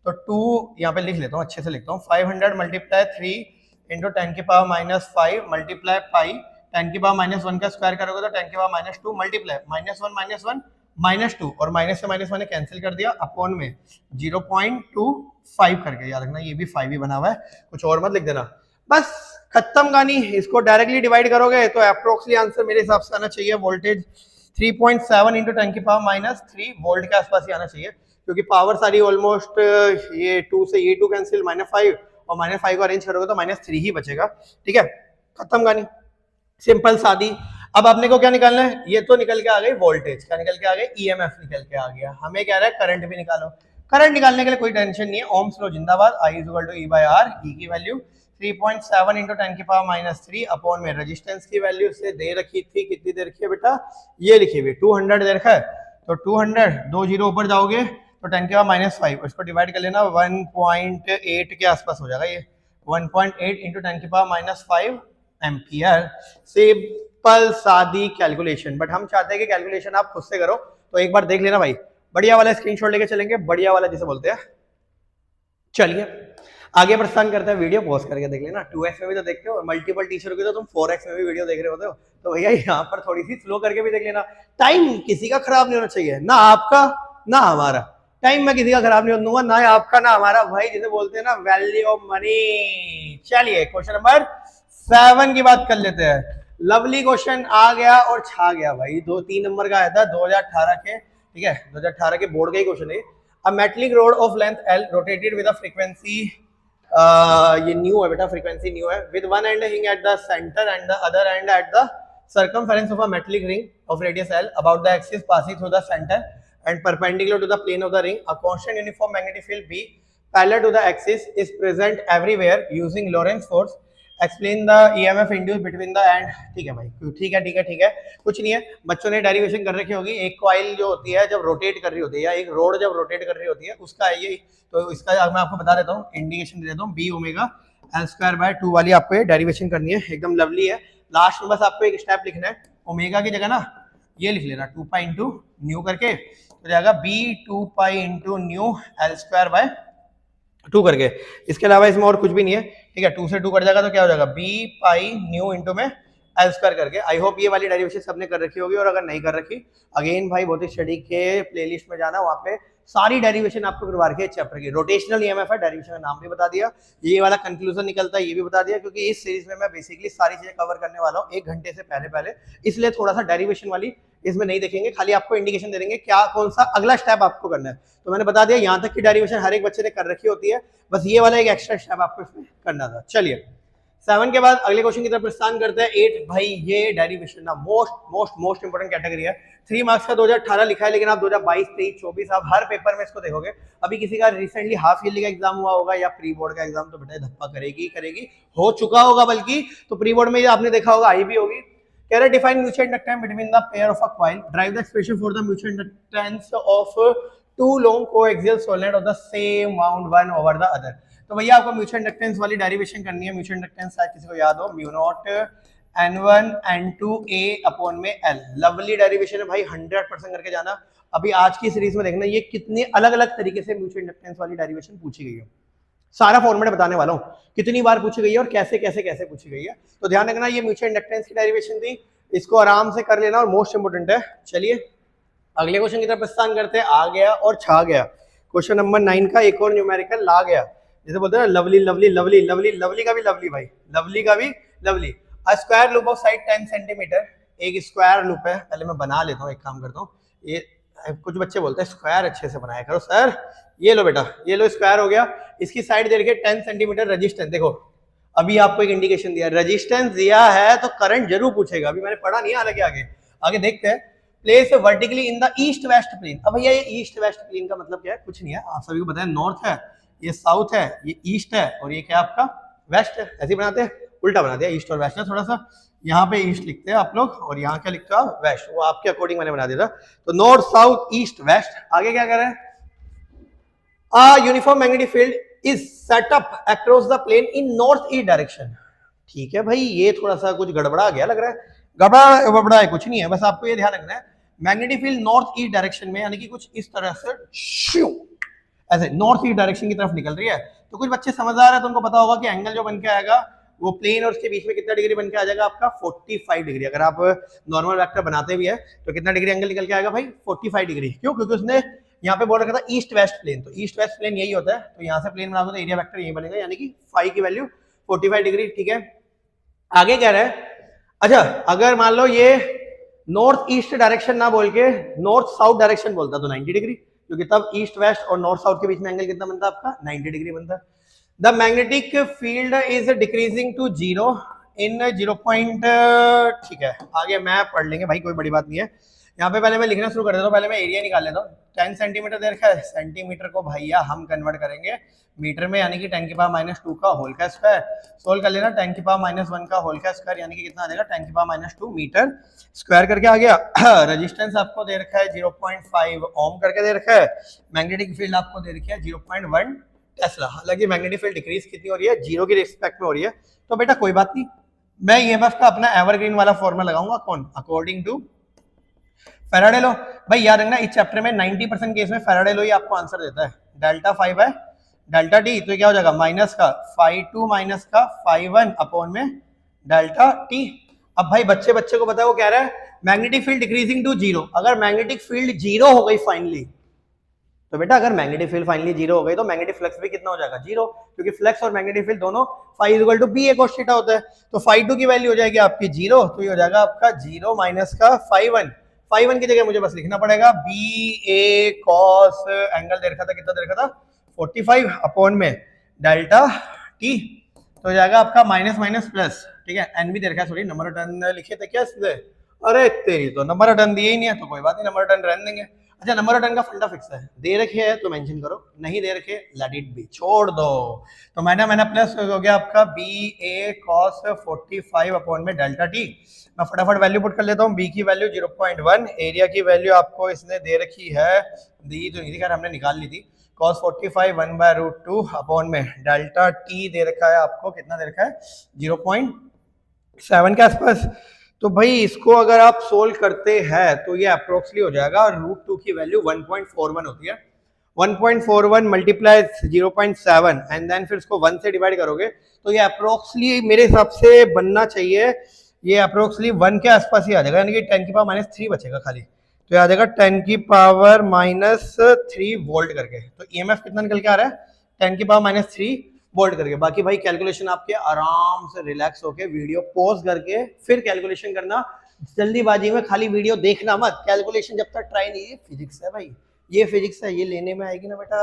तो 2 यहाँ पे लिख लेता हूँ, अच्छे से लिखता हूँ, 500 मल्टीप्लाई 3 × 10 की पावर -5 मल्टीप्लाई पाई 10 की पावर -1 का स्क्वायर करोगे तो 10 की पावर -2 मल्टीप्लाई -1 -2 और माइनस से माइनस मैंने कैंसिल कर दिया अपॉन में 0.25 करके, याद रखना ये भी 5 ही बना हुआ है, कुछ और मत लिख देना, बस खत्म कहानी। इसको डायरेक्टली डिवाइड करोगे तो अप्रोक्सीमेटली आंसर मेरे हिसाब से आना चाहिए वोल्टेज 3.7 × 10 की पावर -3 वोल्ट के आसपास ही आना चाहिए, क्योंकि पावर सारी ऑलमोस्ट ये 2 से ये 2 कैंसिल -5 और -5 को अरेंज करोगे तो -3 ही बचेगा, ठीक है, खत्म कहानी, सिंपल सादी। अब आपने को क्या निकालना है, ये तो निकल के आ गई वोल्टेज, क्या निकल के आ गई ईएमएफ निकल के आ गया, हमें क्या रहा है करंट भी निकालो। करंट निकालने के लिए कोई टेंशन नहीं है, ओम्स लॉ जिंदाबाद, I = E/R, E की वैल्यू 3.7 इंटू 10⁻³ अपॉन में रेजिस्टेंस की वैल्यू से दे रखी थी, कितनी दे रखी है बेटा, ये लिखी हुई 200 दे रखा है, तो 200 2 जीरो ऊपर जाओगे तो 10⁻⁵, इसको डिवाइड कर लेना 1.8 के आसपास हो जाएगा, ये 1.8 इंटू 10⁻⁵ एम्पियर। सिंपल सादी कैलकुलेशन, बट हम चाहते हैं कि कैलकुलेशन आप खुद से करो, तो एक बार देख लेना भाई, बढ़िया वाला स्क्रीनशॉट लेके चलेंगे, बढ़िया वाला जिसे बोलते हैं। चलिए आगे प्रस्थान करते हैं, वीडियो पॉज करके देख लेना, 2x में भी तो देखते हो, मल्टीपल टीचर की तो तुम 4x में भी वीडियो देख रहे होते हो, तो भैया यहाँ पर थोड़ी सी स्लो करके भी देख लेना। टाइम किसी का खराब नहीं होना चाहिए, ना आपका ना हमारा, टाइम में किसी का खराब नहीं होने दूंगा, ना आपका ना हमारा, भाई जिसे बोलते हैं ना वैल्यू ऑफ मनी। चलिए क्वेश्चन नंबर 7 की बात कर लेते हैं। लवली क्वेश्चन आ गया और छा गया भाई, 2-3 नंबर का आया था 2018 के, ठीक है, 2018 के बोर्ड का ही क्वेश्चन है। A metallic rod of length L rotated with a frequency, ये न्यू है बेटा, फ्रीक्वेंसी न्यू है, with one end hanging at the center and the other end at the circumference of a metallic ring of radius L about the axis passing through the center and perpendicular to the plane of the ring. A constant uniform magnetic field B parallel to the axis is present everywhere using Lorentz force. Explain the EMF induced between the end. ठीक है भाई, ठीक है ठीक है ठीक है, कुछ नहीं है, बच्चों ने डेरिवेशन कर रखी होगी। एक कॉइल जो होती है जब रोटेट कर रही होती है, या एक रोड जब रोटेट कर रही होती है, उसका ये, तो इसका मैं आपको बता देता हूँ, इंडिकेशन दे देता हूँ, बी ओमेगा L² वाली आपको ये डेरिवेशन करनी है, एकदम लवली है। लास्ट में बस आपको एक स्टेप लिखना है, ओमेगा की जगह ना ये लिख लेना 2 पाई इंटू न्यू करके, तो जाएगा B 2 pi into new L²/2 करके। इसके अलावा इसमें और कुछ भी नहीं है, ठीक है, 2 से 2 कट जाएगा तो क्या हो जाएगा, बी पाई न्यू इंटू में L² करके। आई होप ये वाली डेरिवेशन सबने कर रखी होगी, और अगर नहीं कर रखी, अगेन भाई भौतिक स्टडी के प्लेलिस्ट में जाना, वहाँ पे सारी डेरिवेशन आपको करवा रखी है चैप्टर की। रोटेशनल ईएमएफ है, डेरिवेशन का नाम भी बता दिया, ये वाला कंक्लूजन निकलता है ये भी बता दिया, क्योंकि इस सीरीज में मैं बेसिकली सारी चीजें कवर करने वाला हूँ 1 घंटे से पहले, इसलिए थोड़ा सा डेरिवेशन वाली इसमें नहीं देखेंगे, खाली आपको इंडिकेशन दे देंगे क्या कौन सा अगला स्टेप आपको करना है। तो मैंने बता दिया, यहाँ तक की डेरिवेशन हर एक बच्चे ने कर रखी होती है, बस ये वाला एक एक्स्ट्रा स्टेप आपको इसमें करना था। चलिए 7 के बाद अगले क्वेश्चन की तरफ प्रस्थान करते हैं। 8 भाई, ये डेरिवेशन ना मोस्ट इंपोर्टेंट कैटेगरी है। 3 मार्क्स का 2018 लिखा है, लेकिन आप 2022, 23, 24 आप हर पेपर में इसको देखोगे। अभी किसी का रिसेंटली हाफ ईयरली का एग्जाम हुआ होगा या प्री बोर्ड का एग्जाम, तो बेटा धप्पा करेगी, हो चुका होगा, बल्कि तो प्री बोर्ड में आपने देखा होगा, आई भी होगी। कह रहे define mutual inductance between the pair of a coil, drive the expression for the mutual inductance of 2 long coaxial solid of the same wound one over the other. तो भैया आपको म्यूचुअल इंडक्टेंस वाली डेरिवेशन करनी है। म्यूचुअल इंडक्टेंस शायद किसी को याद हो, mu naught N1 N2 A upon में L। लवली डेरिवेशन है भाई, 100% करके जाना। अभी आज की सीरीज में देखना ये कितने अलग अलग तरीके से म्यूचुअल इंडक्टेंस वाली डेरिवेशन पूछी गई है, सारा फॉर्मेट बताने वाला हूँ, कितनी बार पूछी गई है और कैसे कैसे कैसे पूछी गई है। तो ध्यान रखना, ये म्यूचुअल इंडक्टेंस की डेरिवेशन थी, इसको आराम से कर लेना और मोस्ट इंपोर्टेंट है। चलिए अगले क्वेश्चन की तरफ प्रस्थान करते हैं। आ गया और छा गया, क्वेश्चन नंबर 9 का एक और न्यूमेरिकल ला गया, जैसे बोलते हैं lovely lovely lovely lovely lovely का भी लवली भाई, लवली का भी lovely. A square loop of side 10 centimetre, एक स्क्वायर लूप है, पहले मैं बना लेता हूँ, एक काम करता हूँ, ये कुछ बच्चे बोलते हैं स्क्वायर अच्छे से बनाया करो सर। ये लो बेटा, ये लो स्क्वायर हो गया, इसकी साइड दे रखी 10 सेंटीमीटर रेजिस्टेंस। देखो अभी आपको एक इंडिकेशन दिया, रेजिस्टेंस दिया है तो करंट जरूर पूछेगा, अभी मैंने पढ़ा नहीं है, हालांकि आगे देखते हैं। Place vertically in the east west plane. अब भैया ये ईस्ट वेस्ट प्लेन का मतलब क्या है, कुछ नहीं है, आप सभी को पता है, नॉर्थ है, ये साउथ है, ये ईस्ट है, और ये क्या आपका वेस्ट है। ऐसे ही बनाते हैं, उल्टा बना दिया, ईस्ट और वेस्ट है, थोड़ा सा यहाँ पे ईस्ट लिखते हैं आप लोग, और यहाँ क्या लिखते हो वेस्ट, वो आपके अकॉर्डिंग मैंने बना दिया था। तो नॉर्थ साउथ ईस्ट वेस्ट। आगे क्या कर रहे हैं, a uniform magnetic field is set up across the plane in north east direction। ठीक है भाई, ये थोड़ा सा कुछ गड़बड़ा गया लग रहा है, गड़बड़ा है, कुछ नहीं है, बस आपको ये ध्यान रखना है, magnetic field north east direction में, यानी कि कुछ इस तरह से ऐसे नॉर्थ ईस्ट डायरेक्शन की तरफ निकल रही है। तो कुछ बच्चे समझदार है तो उनको पता होगा कि एंगल जो बन के आएगा वो प्लेन और उसके बीच में कितना डिग्री बन के आ जाएगा आपका 45 डिग्री। अगर आप नॉर्मल वेक्टर बनाते भी है तो कितना डिग्री एंगल निकल के आएगा भाई 45 डिग्री। क्यों? क्योंकि उसने यहाँ पे बोल रखा था ईस्ट वेस्ट प्लेन, तो ईस्ट वेस्ट प्लेन यही होता है, तो यहाँ से प्लेन बनाओगे तो एरिया वेक्टर यही बनेगा, यानी कि फाई की वैल्यू 45 डिग्री। ठीक है, आगे कह रहा है, अच्छा अगर मान लो ये नॉर्थ ईस्ट डायरेक्शन ना बोल के नॉर्थ साउथ डायरेक्शन बोलता तो 90 डिग्री, क्योंकि तब ईस्ट वेस्ट और नॉर्थ साउथ के बीच में एंगल कितना बनता आपका 90 डिग्री बनता। The magnetic field is decreasing to 0 in 0 point. ठीक है, आगे मैं पढ़ लेंगे भाई, कोई बड़ी बात नहीं है। यहाँ पे पहले मैं लिखना शुरू कर देता हूँ, पहले मैं एरिया निकाल लेता हूँ। 10 सेंटीमीटर दे रखा है, सेंटीमीटर को भैया हम कन्वर्ट करेंगे मीटर में, यानी कि 10 की पावर -2 का होल का स्क्वायर। सोल्व कर लेना, 10 की पावर -1 का होल का स्क्वायर यानी कि कितना आ जाएगा 10 की पावर -2 मीटर स्क्वायर करके आ गया। रेजिस्टेंस आपको दे रखा है 0.5 ओम करके दे रखा है। मैग्नेटिक फील्ड आपको दे रखी है 0.1 टेस्ला। हालांकि मैग्नेटिक फील्ड डिक्रीज कितनी हो रही है, 0 की रिस्पेक्ट में हो रही है। तो बेटा कोई बात नहीं, मैं ईएमएफ का अपना एवरग्रीन वाला फॉर्मूला लगाऊंगा, कौन, अकॉर्डिंग टू फैराडे लॉ। भाई याद रखना इस चैप्टर में 90% केस में फैराडे लॉ ही आपको आंसर देता है। डेल्टा 5 है डेल्टा टी, तो क्या हो जाएगा माइनस का phi2 माइनस का phi1 अपॉन में डेल्टा टी। अब भाई बच्चे को पता है, वो कह रहा है मैग्नेटिक फील्ड डिक्रीजिंग टू 0। अगर मैग्नेटिक फील्ड 0 हो गई फाइनली, तो बेटा अगर मैग्नेटिक फील्ड फाइनली 0 हो गई तो मैग्नेटिक फ्लक्स भी कितना हो जाएगा 0, क्योंकि फ्लक्स और मैग्नेटिक फील्ड दोनों phi equal to b cos theta होता है। तो phi2 की वैल्यू हो जाएगी आपकी 0, तो ये हो जाएगा आपका 0 माइनस का phi1 की जगह मुझे बस लिखना पड़ेगा ba cos, एंगल दे रखा था, कितना दे रखा था 45 अपॉन में डेल्टा टी, तो हो जाएगा आपका माइनस माइनस प्लस, ठीक है। एन भी दे रखा है, सॉरी नंबर टर्न लिखे थे क्या सीधे, अरे तेरी तो नंबर टर्न दिए ही नहीं है, तो कोई बात नहीं नंबर टर्न रहने देंगे। अच्छा नंबर टर्न का फंडा फिक्स है, दे रखे है तो मेंशन करो, नहीं दे रखे लेट इट बी, छोड़ दो। तो मैंने प्लस हो गया आपका ba cos 45 अपॉन में डेल्टा टी। मैं फटाफट वैल्यू पुट कर लेता हूँ। b की वैल्यू 0.1, एरिया की वैल्यू आपको इसने दे रखी है, दी तो नहीं थी, खैर हमने निकाल ली थी, cos 45 1/√2 अपॉन में डेल्टा टी दे रखा है आपको, कितना दे रखा है 0.7 के आसपास। तो भाई इसको अगर आप सोल्व करते हैं तो ये अप्रोक्सली हो जाएगा, और √2 की वैल्यू 1.41 होती है, 1.41 मल्टीप्लाई 0.7 एंड देन फिर इसको 1 से डिवाइड करोगे, तो ये अप्रोक्सली मेरे हिसाब से बनना चाहिए, ये अप्रोक्सली 1 के आसपास ही आ जाएगा, यानी कि 10 की पावर -3 बचेगा खाली, तो ये आ जाएगा 10 की पावर -3 वोल्ट करके। तो ईएमएफ कितना निकल के आ रहा है 10 की पावर -3 वोल्ट करके। बाकी भाई कैलकुलेशन आपके आराम से रिलैक्स होके वीडियो पॉज करके फिर कैलकुलेशन करना, जल्दीबाजी में खाली वीडियो देखना मत, कैलकुलेशन जब तक ट्राई नहीं है। फिजिक्स है भाई, ये फिजिक्स है, ये लेने में आएगी ना बेटा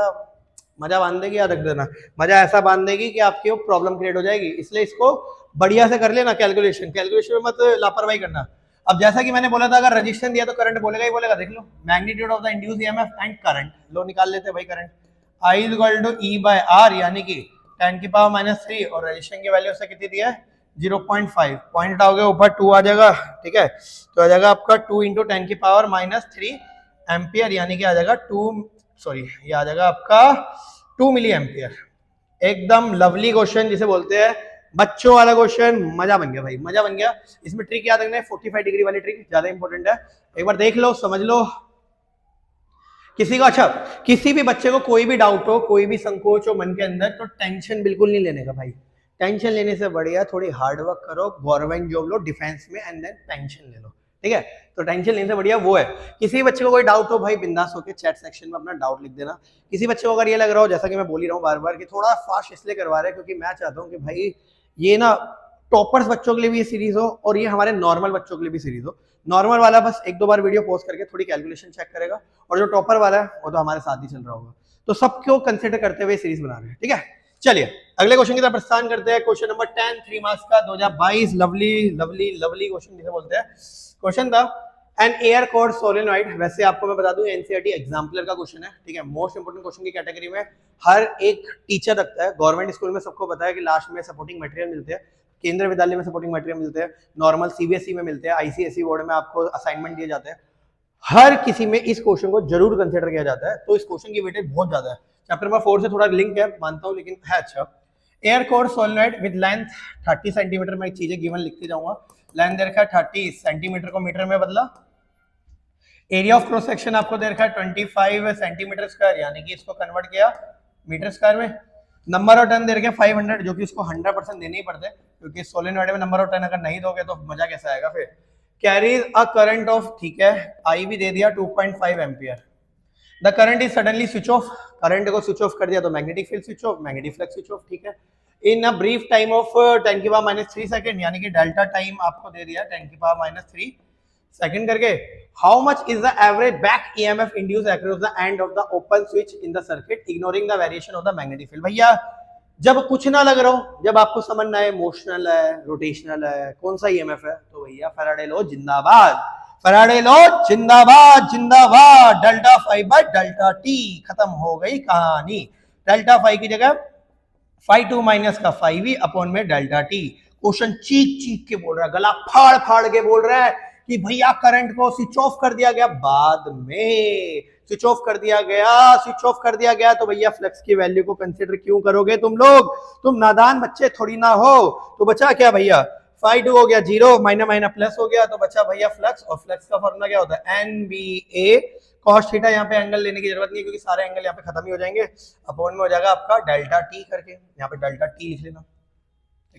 मजा बांध देगी, याद रख देना, मजा ऐसा बांध देगी कि आपकी वो प्रॉब्लम क्रिएट हो जाएगी, इसलिए इसको बढ़िया से कर लेना कैलकुलेशन में मत लापरवाही करना। अब जैसा कि मैंने बोला था, अगर रजिस्टेंस दिया तो करंट बोलेगा ही बोलेगा, देख लो magnitude of the induced EMF and current, लो निकाल लेते हैं भाई current, I equal to E/R यानी कि 10 की पावर -3 और रजिस्टेंस की वैल्यू से कितनी दी है 0.5, पॉइंट हटाओगे ऊपर 2 आ जाएगा, ठीक है, तो आ जाएगा आपका 2 × 10 की पावर -3 एम्पियर, यानी कि आ जाएगा ये आ जाएगा आपका 2 मिली एम्पियर। एकदम लवली क्वेश्चन जिसे बोलते हैं बच्चों वाला क्वेश्चन, मजा बन गया भाई, मजा बन गया। इसमें ट्रिक याद रखना है 45 डिग्री वाली ट्रिक ज्यादा इंपॉर्टेंट है, एक बार देख लो समझ लो। किसी का अच्छा किसी भी बच्चे को कोई भी डाउट हो, कोई भी संकोच हो मन के अंदर, तो टेंशन बिल्कुल नहीं लेने का भाई, टेंशन लेने से बढ़िया थोड़ी हार्ड वर्क करो, गवर्नमेंट जॉब लो डिफेंस में एंड देन पेंशन ले लो, ठीक है। तो टेंशन लेने से बढ़िया वो है। किसी भी बच्चे को कोई डाउट हो भाई बिंदास होकर चैट सेक्शन में अपना डाउट लिख देना। किसी बच्चे को अगर ये लग रहा हो, जैसा कि मैं बोल ही रहा हूँ बार बार, कि थोड़ा फास्ट इसलिए करवा रहे हैं क्योंकि मैं चाहता हूँ कि भाई ये ना टॉपर्स बच्चों के लिए भी ये सीरीज हो और ये हमारे नॉर्मल बच्चों के लिए भी सीरीज हो। नॉर्मल वाला बस 1-2 बार वीडियो पोस्ट करके थोड़ी कैलकुलेशन चेक करेगा, और जो टॉपर वाला है वो तो हमारे साथ ही चल रहा होगा। तो सबको कंसिडर करते हुए सीरीज बना रहे हैं, ठीक है। चलिए अगले क्वेश्चन की तरफ प्रस्थान करते हैं। क्वेश्चन नंबर 10 3 मार्क्स का 2022 लवली क्वेश्चन जिसे बोलते हैं। क्वेश्चन था एन एयर कोर सोलेनॉइड। वैसे आपको मैं बता दूं एनसीईआरटी एग्जाम्पलर का क्वेश्चन है, ठीक है। मोस्ट इंपोर्टेंट क्वेश्चन की कैटेगरी में हर एक टीचर रखता है। गवर्नमेंट स्कूल में सबको पता है कि लास्ट में सपोर्टिंग मटेरियल मिलते हैं, केंद्रीय विद्यालय में सपोर्टिंग मटेरियल मिलते हैं, नॉर्मल सीबीएसई में मिलते हैं, आईसीएसई बोर्ड में आपको असाइनमेंट दिए जाते हैं। हर किसी में इस क्वेश्चन को जरूर कंसिडर किया जाता है, तो इस क्वेश्चन की वेटेज बहुत ज्यादा है। चैप्टर नंबर 4 से थोड़ा लिंक है मानता हूं, लेकिन है अच्छा। Air core solenoid with length 30 centimetre में चीजें गिवन लिखते जाऊंगा। लेंथ दे रखा है 30 सेंटीमीटर को मीटर में बदला। एरिया ऑफ क्रॉस सेक्शन आपको दे रखा है 25 सेंटीमीटर स्क्वायर, यानी कि इसको कन्वर्ट किया मीटर स्क्वायर में। नंबर ऑफ टर्न दे रखे 500, जो कि उसको 100% देने ही पड़ते हैं, क्योंकि सोलेनॉइड में नंबर ऑफ टर्न अगर नहीं दोगे तो मजा कैसा आएगा फिर। कैरीज अ करंट ऑफ, ठीक है, आई भी दे दिया 2.5 ampere. The current is suddenly switch off, current को स्विच ऑफ कर दिया तो magnetic field switch off, magnetic flux switch off, ठीक है। इन अ ब्रीफ टाइम ऑफ 10 की पावर -3 सेकंड, यानी कि डेल्टा टाइम आपको दे दिया 10 की पावर -3 सेकंड करके। How much is the average back EMF induced across the end of the open switch in the circuit ignoring the variation of the magnetic field. भैया जब कुछ ना लग रहा हो, जब आपको समझना है मोशनल है रोटेशनल है कौन सा ईएमएफ है, तो भैया फैराडे लॉ जिंदाबाद। फैराडे लॉ जिंदाबाद जिंदाबाद, delta five by delta T, खत्म हो गई कहानी। डेल्टा फाइव की जगह फाइव टू माइनस का फाइव ही अपॉन में डेल्टा टी। क्वेश्चन चीख चीख के बोल रहा है, गला फाड़ फाड़ के बोल रहा है कि भैया करंट को स्विच ऑफ कर दिया गया, बाद में स्विच ऑफ कर दिया गया, स्विच ऑफ कर दिया गया, तो भैया फ्लक्स की वैल्यू को कंसीडर क्यों करोगे तुम लोग, तुम नादान बच्चे थोड़ी ना हो। तो बचा क्या भैया, फाइव टू हो गया जीरो, माइनस माइनस प्लस हो गया, तो बचा भैया फ्लक्स, और फ्लक्स का फॉर्मूला क्या होता है, N b a cos theta. यहाँ पे एंगल लेने की जरूरत नहीं है क्योंकि सारे एंगल यहाँ पे खत्म ही हो जाएंगे, अपॉन में हो जाएगा आपका डेल्टा टी करके, यहाँ पे डेल्टा टी लिख लेना,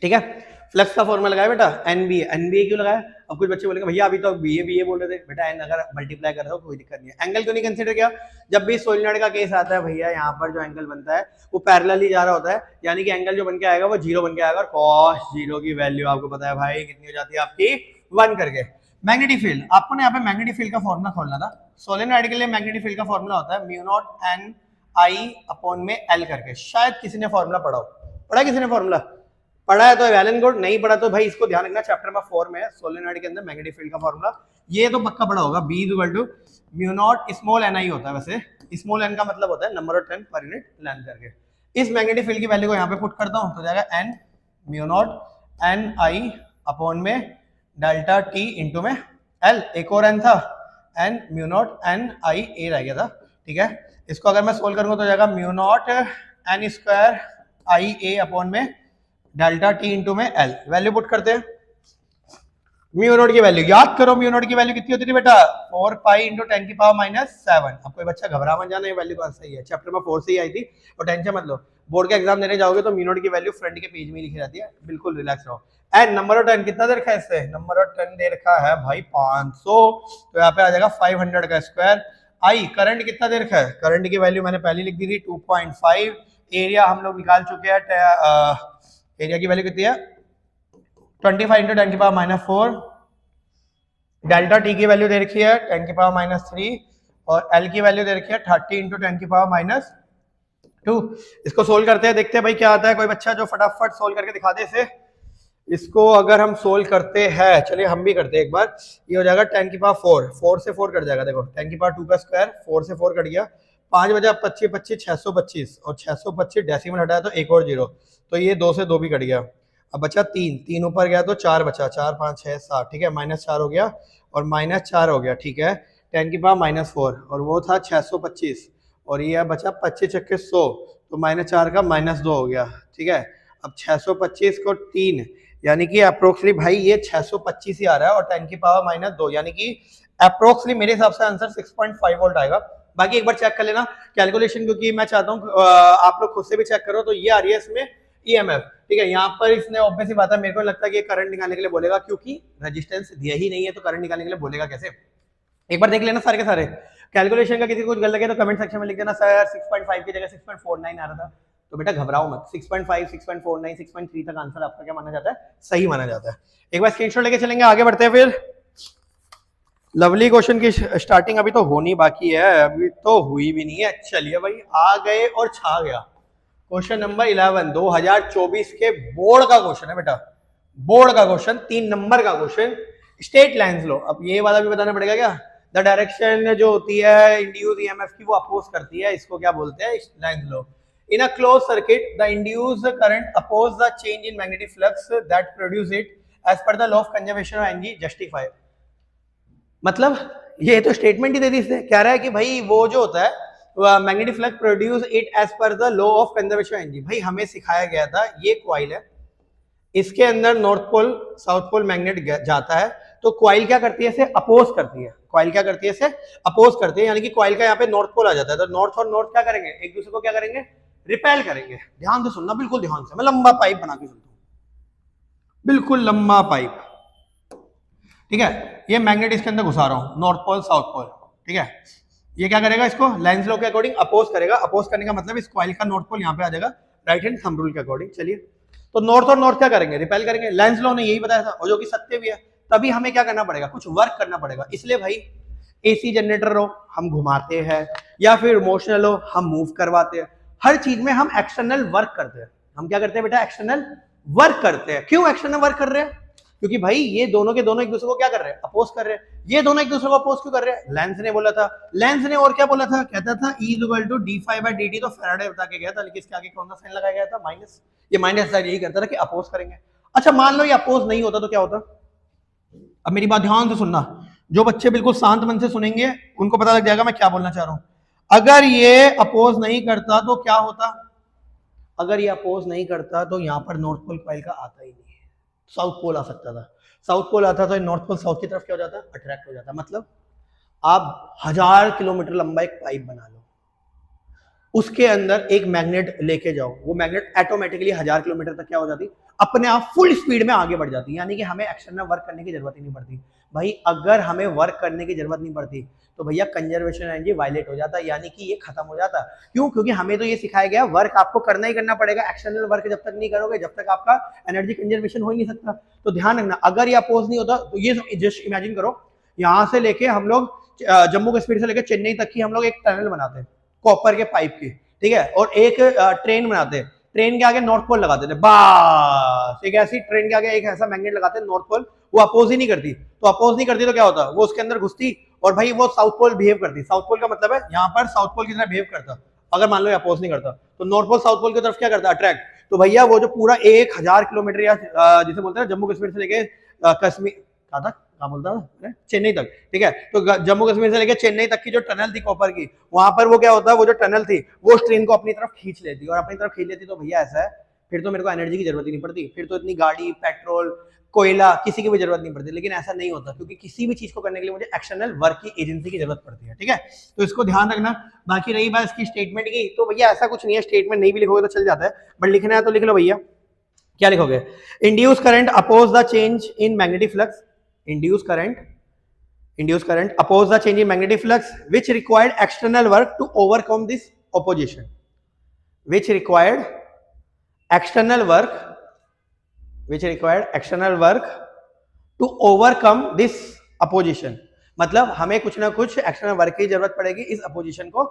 ठीक है। फ्लक्स का फॉर्मूला लगाया बेटा एनबीए क्यों लगाया। अब कुछ बच्चे बोलेंगे भैया अभी तो बीए बोल रहे थे, बेटा एन अगर मल्टीप्लाई कर रहे हो कोई दिक्कत नहीं है। एंगल क्यों नहीं कंसीडर किया, जब भी सोलेनॉइड का केस आता है भैया यहाँ पर जो एंगल बनता है वो पैरेलल ही जा रहा होता है, यानी कि एंगल जो बन के आएगा वो जीरो बन के आएगा, और कॉस जीरो की वैल्यू आपको पता है भाई कितनी हो जाती है आपकी, 1 करके। मैग्नेटिक फील्ड, आपको ना यहाँ पे मैग्नेटिक फील्ड का फॉर्मूला खोलना था। सोलेनॉइड के लिए मैग्नेटिक फील्ड का फॉर्मूला होता है mu naught N I upon में एल करके। शायद किसी ने फॉर्मूला पढ़ा किसी ने फॉर्मूला पढ़ा है तो वैलेंस गुड, नहीं पढ़ा तो भाई इसको ध्यान रखना, चैप्टर नंबर 4 में है सोलेनॉइड के अंदर मैग्नेटिक फील्ड का फॉर्मूला, ये तो पक्का पढ़ा होगा। B = mu nought small n I होता है, वैसे स्मॉल एन का मतलब होता है number of turn per unit length करके। इस मैग्नेटिक फील्ड की वैल्यू को यहाँ पे पुट करता हूँ तो जाएगा N mu naught N I upon में डेल्टा टी इंटू में एल, एक और एन था N mu naught N I A रह गया था, ठीक है। इसको अगर मैं सोल्व करूंगा तो जाएगा म्यू नॉट एन स्क्वायर आई ए अपॉन में डेल्टा टी इंटू में एल। वैल्यू पुट करते हैं, म्यू नॉट की वैल्यू याद करो, म्यू नॉट की वैल्यू कितनी होती थी बेटा, 4 पाई इंटू 10 की पावर -7। अब कोई बच्चा घबरा मत जाना, ये वैल्यू कौन सही है, चैप्टर में 4 से ही आई थी, और टेंशन मत लो, बोर्ड का एग्जाम देने जाओगे तो म्यू नॉट की वैल्यू फ्रंट के पेज में लिखी रहती है, बिल्कुल रिलैक्स रहो। एंड नंबर ऑफ टर्न कितना दे रखा है, इससे नंबर ऑफ टर्न दे रखा है भाई 500, तो यहाँ पे आ जाएगा 500 का स्क्वायर। आई करंट कितना दे रखा है, करंट की वैल्यू मैंने पहले लिख दी थी 2.5, एरिया हम लोग निकाल चुके हैं, एरिया की वैल्यू कितनी है 25 इंटू 10 की पावर -4, डेल्टा टी की वैल्यू दे रखी है 10 की पावर -3, और एल की वैल्यू दे रखी है 30 इंटू 10 की पावर -2। इसको सोल्व करते हैं, देखते हैं भाई क्या आता है। कोई बच्चा जो फटाफट सोल्व करके दिखा दे इसे, इसको अगर हम सोल्व करते हैं, चलिए हम भी करते हैं एक बार। ये हो जाएगा 10 की पावर 4 से 4 कट जाएगा, देखो 10 की पावर 2 का स्क्वायर, 4 से 4 कट गया, 5 बजा 25 25 625, और 625 डेसिमल हटाया तो एक और जीरो, तो ये 2 से 2 भी कट गया। अब बचा 3 ऊपर गया तो 4 बचा, 4 5 6 7, ठीक है, -4 हो गया और -4 हो गया, ठीक है। 10 की पावर -4 और वो था 625, और ये बचा 25 चक्के 100, तो -4 का -2 हो गया, ठीक है। अब 625 को 3 यानी कि अप्रोक्सीमेटली भाई ये 625 ही आ रहा है, और 10 की पावर -2 यानी कि अप्रोक्सीमेटली मेरे हिसाब से आंसर 6.5 वोल्ट आएगा। बाकी एक बार चेक कर लेना कैलकुलेशन, क्योंकि मैं चाहता हूँ आप लोग खुद से भी चेक करो। तो ये आ रही है इसमें EMF, ठीक है। यहाँ पर इसने ऑब्वियस ही बात है, मेरे को लगता है कि करंट निकालने के लिए बोलेगा, क्योंकि रेजिस्टेंस दिया ही नहीं है तो करंट निकालने के लिए बोलेगा कैसे। एक बार देख लेना सारे के सारे कैलकुलेशन का, किसी को कुछ गलत लगे तो कमेंट सेक्शन में लिख देना, सर 6.5 की जगह 6.49 आ रहा था, तो बेटा घबराओ मत, 6.5 6.49 6.3 तक आंसर आपका क्या माना जाता है, सही माना जाता है। एक बार स्क्रीनशॉट लेके चलेंगे, आगे बढ़ते हैं। फिर लवली क्वेश्चन की स्टार्टिंग अभी तो होनी बाकी है, अभी तो हुई भी नहीं है। चलिए भाई आ गए और छा गया, क्वेश्चन नंबर 11 2024 के बोर्ड का क्वेश्चन है बेटा, बोर्ड का क्वेश्चन, 3 नंबर का क्वेश्चन, स्टेट लाइंस लो। अब ये वाला भी बताना पड़ेगा क्या, द डायरेक्शन जो होती है इंड्यूस EMF की वो अपोज करती है, इसको क्या बोलते हैं, lines low. In a closed circuit, the induced current opposes the change in magnetic flux that produce it as per the law of conservation of energy justify। मतलब ये तो स्टेटमेंट ही दे दी इसने, कह रहा है कि भाई वो जो होता है magnetic flux produce it as per the law of conservation of energy. भाई हमें सिखाया गया था, ये कॉइल है, इसके अंदर north pole south pole magnet जाता है, तो कॉइल क्या करती है, इसे अपोज करती है। कॉइल क्या करती है, इसे अपोज करती है, यानी कि कॉइल का यहाँ पे नॉर्थ पोल आ जाता है, तो नॉर्थ और नॉर्थ क्या करेंगे, एक दूसरे को क्या करेंगे, रिपेल करेंगे। ध्यान से सुनना, बिल्कुल ध्यान से, मैं लंबा पाइप बना के चलता हूँ, बिल्कुल लंबा पाइप, ठीक है। ये मैग्नेट इसके अंदर घुसा रहा हूँ, नॉर्थ पोल साउथ पोल, ठीक है। ये क्या करेगा, इसको लेंस लॉ के अकॉर्डिंग अपोज करेगा। अपोज करने का मतलब इस कॉइल का नॉर्थ पोल यहाँ पे आ जाएगा राइट हैंड थंब रूल के अकॉर्डिंग। चलिए, तो नॉर्थ और नॉर्थ क्या करेंगे, रिपेल करेंगे। लेंस लॉ ने यही बताया था, और जो कि सत्य भी है। तभी हमें क्या करना पड़ेगा, कुछ वर्क करना पड़ेगा। इसलिए भाई AC जनरेटर हो हम घुमाते हैं, या फिर इमोशनल हो हम मूव करवाते हैं, हर चीज में हम एक्सटर्नल वर्क करते हैं। हम क्या करते हैं बेटा, एक्सटर्नल वर्क करते हैं। क्यों एक्सटर्नल वर्क कर रहे हैं, क्योंकि भाई ये दोनों के दोनों एक दूसरे को क्या कर रहे हैं, अपोज कर रहे हैं। ये दोनों एक दूसरे को अपोज क्यों कर रहे हैं? लेंस ने बोला था, लेंस ने और क्या बोला था, कहता था E इक्वल टू d∅dt, तो फैराडे बता के गया था, लेकिन इसके आगे कौन सा साइन लगाया गया था? माइनस। ये माइनस साइन यही करता था कि अपोज करेंगे। अच्छा मान लो ये अपोज नहीं होता तो क्या होता? अब मेरी बात ध्यान से सुनना, जो बच्चे बिल्कुल शांत मन से सुनेंगे उनको पता लग जाएगा मैं क्या बोलना चाह रहा हूं। अगर ये अपोज नहीं करता तो क्या होता? अगर ये अपोज नहीं करता तो यहां पर नॉर्थ पोल कॉइल का आता ही नहीं है, साउथ पोल आ सकता था। साउथ पोल आता तो नॉर्थ पोल साउथ की तरफ क्या हो जाता? अट्रैक्ट हो जाता। मतलब आप 1000 किलोमीटर लंबा एक पाइप बना लो, उसके अंदर एक मैग्नेट लेके जाओ, वो मैग्नेट ऑटोमेटिकली 1000 किलोमीटर तक क्या हो जाती? अपने आप फुल स्पीड में आगे बढ़ जाती। यानी कि हमें एक्सटर्नल वर्क करने की जरूरत ही नहीं पड़ती। भाई अगर हमें वर्क करने की जरूरत नहीं पड़ती तो भैया कंजर्वेशन एनर्जी वायलेट हो जाता, यानी कि ये खत्म हो जाता। क्यों? क्योंकि हमें तो ये सिखाया गया वर्क आपको करना ही करना पड़ेगा। एक्सटर्नल वर्क जब तक नहीं करोगे जब तक आपका एनर्जी कंजर्वेशन हो ही नहीं सकता। तो ध्यान रखना, अगर ये अपोज नहीं होता तो ये जस्ट इमेजिन करो, यहां से लेके हम लोग जम्मू कश्मीर से लेकर चेन्नई तक की हम लोग एक टनल बनाते हैं कॉपर के पाइप की, ठीक है, और एक ट्रेन बनाते हैं, ट्रेन के आगे नॉर्थ पोल लगाते थे, बस एक ऐसी ट्रेन के आगे एक ऐसा मैग्नेट लगाते हैं नॉर्थ पोल, वो अपोज ही नहीं करती। तो अपोज नहीं करती तो क्या होता? वो उसके अंदर घुसती और भाई वो साउथ पोल बिहेव करती। साउथ पोल का मतलब है यहाँ पर साउथ पोल की तरह बिहेव करता। अगर मान लो अपोज नहीं करता तो नॉर्थ पोल साउथ पोल की तरफ क्या करता? अट्रैक्ट। तो भैया वो जो पूरा 1000 किलोमीटर या जिसे बोलते हैं जम्मू कश्मीर से लेके कश्मीर कहाँ तक, कहाँ बोलता है, चेन्नई तक, ठीक है, तो जम्मू कश्मीर से लेकर चेन्नई तक की जो टनल थी कॉपर की, वहां पर वो क्या होता, वो जो टनल थी वो उस ट्रेन को अपनी तरफ खींच लेती, और अपनी तरफ खींच लेती तो भैया ऐसा है फिर तो मेरे को एनर्जी की जरूरत ही नहीं पड़ती, फिर तो इतनी गाड़ी, पेट्रोल, कोयला किसी की भी जरूरत नहीं पड़ती। लेकिन ऐसा नहीं होता, क्योंकि किसी भी चीज को करने के लिए मुझे एक्सटर्नल वर्क की एजेंसी की जरूरत पड़ती है, ठीक है, तो इसको ध्यान रखना। बाकी रही बात इसकी स्टेटमेंट की, तो भैया ऐसा कुछ नहीं है, स्टेटमेंट नहीं भी लिखोगे तो चल जाता है, बट लिखना है तो लिख लो भैया। क्या लिखोगे? Induce current oppose the change in magnetic flux, induced current oppose the change in magnetic flux which required external work to overcome this opposition, which required external work to overcome this opposition। मतलब हमें कुछ ना कुछ एक्सटर्नल वर्क की जरूरत पड़ेगी इस अपोजिशन को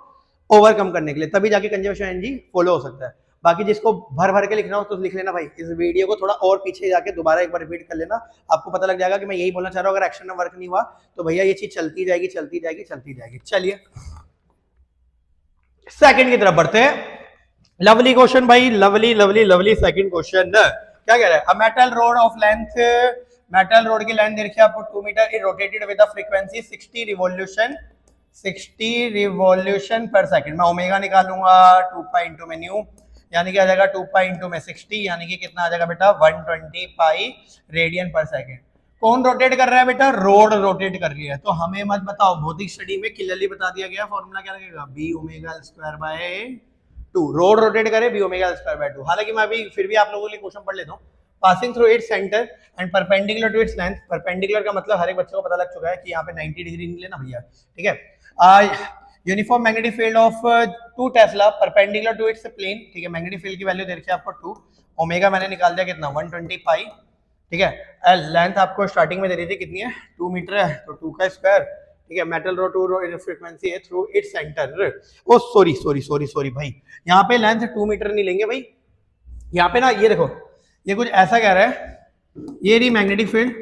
ओवरकम करने के लिए, तभी जाके कंजर्वेशन एनर्जी फॉलो हो सकता है। बाकी जिसको भर भर के लिखना हो तो लिख लेना भाई, इस वीडियो को थोड़ा और पीछे जाके दोबारा एक बार रिपीट कर लेना, आपको पता लग जाएगा कि मैं यही बोलना चाह रहा हूँ। अगर एक्सटर्नल वर्क नहीं हुआ तो भैया ये चीज चलती जाएगी चलती जाएगी चलती जाएगी। चलिए सेकंड की तरफ बढ़ते हैं। लवली क्वेश्चन भाई, lovely lovely lovely second question क्या कह रहा है? A metal rod of length, metal rod की लेंथ देखिए आपको 2 metre, it rotated with the frequency 60 revolution per second. मैं ओमेगा निकालूंगा 2 पाई इंटू में न्यू, यानी कि आ जाएगा 2 पाई इंटू में 60, यानी कि कितना आ जाएगा बेटा 120 पाई रेडियन पर सेकंड। कौन रोटेट कर रहा है बेटा? रोड रोटेट कर रही है। तो हमें मत बताओ, भौतिक स्टडी में क्लियरली बता दिया गया, फॉर्मूला क्या लगेगा? B omega square by 2। Rod rotate करे बी ओमेगा स्क्वायर बाय 2। हालांकि मैं अभी फिर भी आप लोगों के लिए क्वेश्चन पढ़ लेता हूँ। Passing through its centre and perpendicular to its length. Perpendicular का मतलब हर एक बच्चे को पता लग चुका है कि यहाँ पे 90 डिग्री निकले ना भैया, ठीक है। Uniform magnetic field of 2 tesla perpendicular to its plane, ठीक है। मैग्नेटिक फील्ड की वैल्यू दे रखी है आपको 2, ओमेगा मैंने निकाल दिया कितना 120 पाई, ठीक है। लेंथ आपको स्टार्टिंग में दे रही थी कितनी है? 2 मीटर है, तो 2 का स्क्वायर, ठीक है। मेटल रो 2 रो फ्रीक्वेंसी है थ्रू इट्स सेंटर। ओ सॉरी भाई, यहाँ पे लेंथ 2 मीटर नहीं लेंगे भाई, यहाँ पे ना ये देखो, ये कुछ ऐसा कह रहा है, ये रही मैग्नेटिक फील्ड,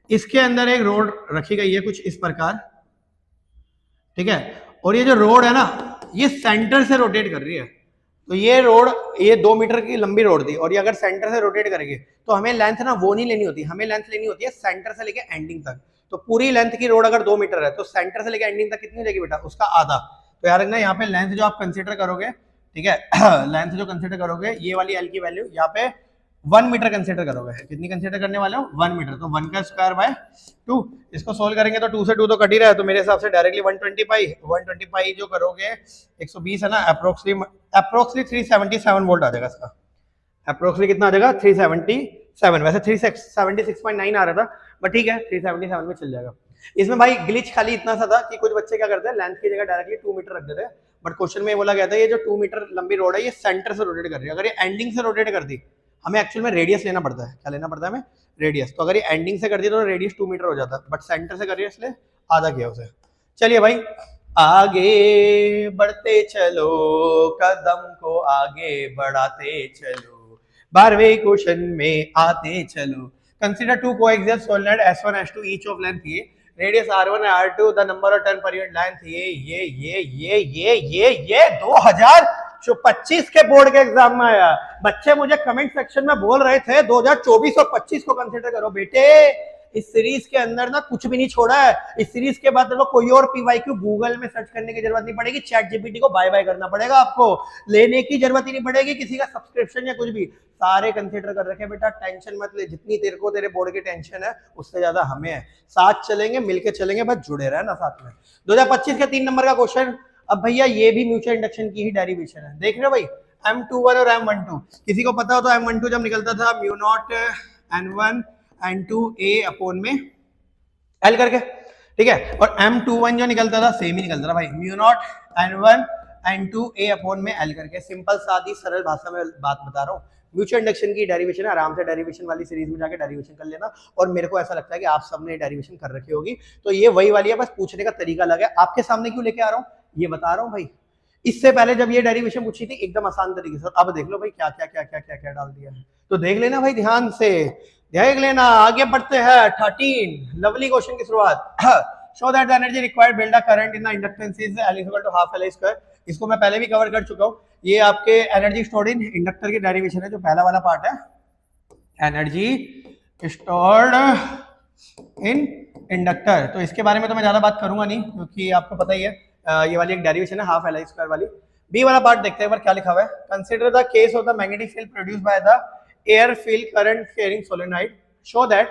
इसके अंदर एक रोड रखी गई है कुछ इस प्रकार, ठीक है, और ये जो रोड है ना ये सेंटर से रोटेट कर रही है। तो ये रोड, ये 2 मीटर की लंबी रोड थी, और ये अगर सेंटर से रोटेट करेंगे तो हमें लेंथ ना वो नहीं लेनी होती, हमें लेंथ लेनी होती है सेंटर से लेके एंडिंग तक। तो पूरी लेंथ की रोड अगर 2 मीटर है तो सेंटर से लेके एंडिंग तक कितनी हो जाएगी बेटा? उसका आधा। तो याद रखना यहाँ पे लेंथ जो आप कंसिडर करोगे, ठीक है, लेंथ जो कंसिडर करोगे, ये वाली एल की वैल्यू यहाँ पे 1 मीटर कंसिडर करोगे। कितनी कंसिडर करने वाले हो? 1 मीटर। तो 1 का स्क्वायर बाय 2, इसको सोल्व करेंगे तो 2 से 2 तो कट ही रहा है, तो मेरे हिसाब से डायरेक्टली 120 पाई जो करोगे 120 है ना, अप्रोक्सीमेटली 377 वोल्ट आ जाएगा इसका। अप्रोक्सीमेटली कितना आ जाएगा? 377। वैसे 376.9 आ रहा था, बट ठीक है 377 में चल जाएगा। इसमें भाई ग्लिच खाली इतना सा था कि कुछ बच्चे क्या करते हैं, लेंथ की जगह डायरेक्टली 2 मीटर रख देते हैं, बट क्वेश्चन में बोला गया था ये जो 2 मीटर लंबी रोड है ये सेंटर से रोटेट कर रही है। अगर ये एंडिंग से रोटेट कर दी, हमें एक्चुअल में रेडियस लेना पड़ता है। क्या लेना पड़ता है हमें? रेडियस। तो अगर ये एंडिंग से कर दी तो रेडियस 2 मीटर हो जाता है, बट सेंटर से कर रही है इसलिए आधा किया उसे। चलिए भाई आगे बढ़ते चलो, कदम को आगे बढ़ाते चलो, 12वें क्वेश्चन में आते चलो। Consider two coaxial solenoid S1 S2 each of length a, radius R1 R2, the number of turn per unit length ये 2025 के बोर्ड के एग्जाम में आया। बच्चे मुझे कमेंट सेक्शन में बोल रहे थे 2024 और 25 को कंसीडर करो। बेटे इस सीरीज के अंदर ना कुछ भी नहीं छोड़ा है। इस सीरीज के बाद तो कोई और पीवाईक्यू गूगल में सर्च करने की जरूरत नहीं पड़ेगी, चैट जीपीटी को बाय बाय करना पड़ेगा, आपको लेने की जरूरत ही नहीं पड़ेगी किसी का सब्सक्रिप्शन या कुछ भी, सारे कंसीडर कर रखे। बेटा टेंशन मत ले, जितनी तेरे को तेरे बोर्ड की टेंशन है उससे ज्यादा हमें है। साथ चलेंगे, मिलके चलेंगे, बस जुड़े रहे ना साथ में। 2025 के 3 नंबर का क्वेश्चन। अब भैया ये भी म्यूचुअल इंडक्शन की ही डेरिवेशन है, देख रहे हो भाई, M21 और M12। किसी को पता हो तो M12 जब निकलता था mu naught N1 N2 A upon में L करके, ठीक है, और M21 जो निकलता था सेम ही निकलता था भाई, mu naught N1 N2 A upon में L करके। सिंपल सादी सरल भाषा में बात बता रहा हूँ, म्यूचुअल इंडक्शन की डेरिवेशन है। आराम से डेरिवेशन वाली सीरीज में जाके डेरिवेशन कर लेना, और मेरे को ऐसा लगता है कि आप सबने डेरिवेशन कर रखी होगी, तो ये वही वाली है, बस पूछने का तरीका अलग है। आपके सामने क्यों लेके आ रहा हूँ ये बता रहा हूँ भाई। इससे पहले जब ये डेरिवेशन पूछी थी एकदम आसान तरीके से, अब देख लो भाई क्या क्या क्या क्या क्या क्या डाल दिया है, तो देख लेना भाई ध्यान से, देख लेना। आगे बढ़ते हैं 13 लवली क्वेश्चन की शुरुआत। Show that the energy required build a current in the inductance is L equal to half L square. इसको मैं पहले भी कवर कर चुका हूँ। ये आपके एनर्जी स्टोर्ड इन इंडक्टर की डेरिवेशन है, जो पहला वाला पार्ट है, एनर्जी स्टोर्ड इन इंडक्टर। तो इसके बारे में तो मैं ज्यादा बात करूंगा नहीं, क्योंकि आपको पता ही है ये वाली एक डेरिवेशन है हाफ L स्क्वायर वाली। बी वाला पार्ट देखते हैं एक बार क्या लिखा हुआ है। Consider the case of the magnetic field produced by the air field current carrying solenoid, show that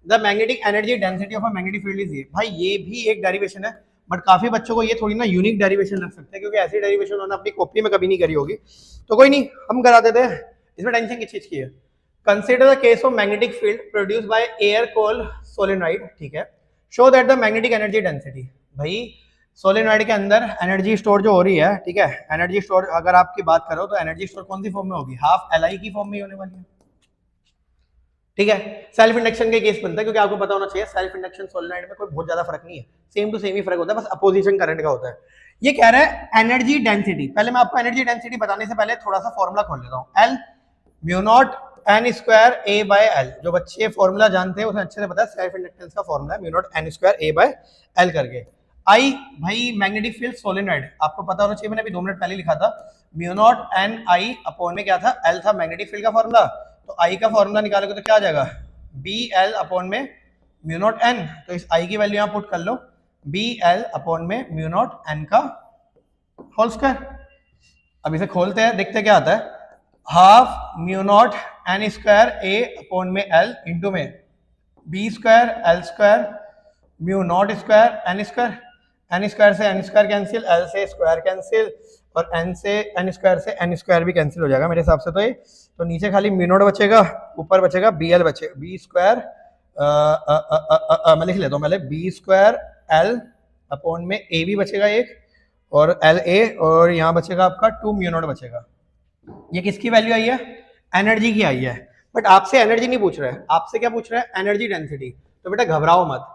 the magnetic energy density of a magnetic field is ये। भाई ये भी एक डेरिवेशन है, बट काफी बच्चों को ये थोड़ी ना यूनिक डेरिवेशन लग सकते हैं, क्योंकि ऐसी डेरिवेशन उन्होंने अपनी कॉपी में कभी नहीं करी होगी, तो कोई नहीं हम करा देते हैं, इसमें टेंशन किस चीज की है। Consider the case of magnetic field produced by air core solenoid, ठीक है, show that the magnetic energy density. भाई सोलेनॉइड के अंदर एनर्जी स्टोर जो हो रही है, ठीक है, एनर्जी स्टोर अगर आपकी बात करो तो एनर्जी स्टोर कौन सी फॉर्म में होगी, हाफ Li की फॉर्म में होने वाली है, ठीक है। सेल्फ इंडक्शन के केस बनता है, क्योंकि आपको पता होना चाहिए सेल्फ इंडक्शन सोलेनॉइड में कोई बहुत ज्यादा फर्क नहीं है, सेम टू सेम ही फर्क होता है, बस अपोजिशन करंट का होता है। ये कह रहा है एनर्जी डेंसिटी। पहले मैं आपको एनर्जी डेंसिटी बताने से पहले थोड़ा सा फॉर्मूला खोल लेता हूँ। L mu naught N square A by L। जो बच्चे फॉर्मूला जानते हैं उन्हें अच्छे से पता है, सेल्फ इंडक्टेंस का फॉर्मूला है mu naught N square A by L करके। I भाई मैग्नेटिक फील्ड सोलेनॉइड, आपको पता होना चाहिए, मैंने अभी 2 मिनट पहले लिखा था, mu naught N I upon में क्या था, L था मैग्नेटिक फील्ड का फॉर्मूला, तो I का फॉर्मूला निकालोगे तो क्या आ जाएगा, BL अपॉन में म्यू नॉट N। तो इस I की वैल्यू यहाँ पुट कर लो, BL अपॉन में म्यू नॉट N का होल स्क्वायर। अब इसे खोलते हैं, देखते क्या आता है, half mu naught N square A upon में L इंटू में B square L square mu naught square N square, N square से N स्क्वायर कैंसिल, L से स्क्वायर कैंसिल, और N से N स्क्वायर से N स्क्वायर भी कैंसिल हो जाएगा मेरे हिसाब से। तो ये तो नीचे खाली म्यू नॉट बचेगा, ऊपर बचेगा BL बचेगा, B स्क्वायर मैं लिख लेता हूँ पहले, B स्क्वायर L अपॉन में A भी बचेगा एक, और LA, और यहाँ बचेगा आपका 2 म्यू नॉट बचेगा। ये किसकी वैल्यू आई है, एनर्जी की आई है, बट आपसे एनर्जी नहीं पूछ रहा है, आपसे क्या पूछ रहा है, एनर्जी डेंसिटी। तो बेटा घबराओ मत,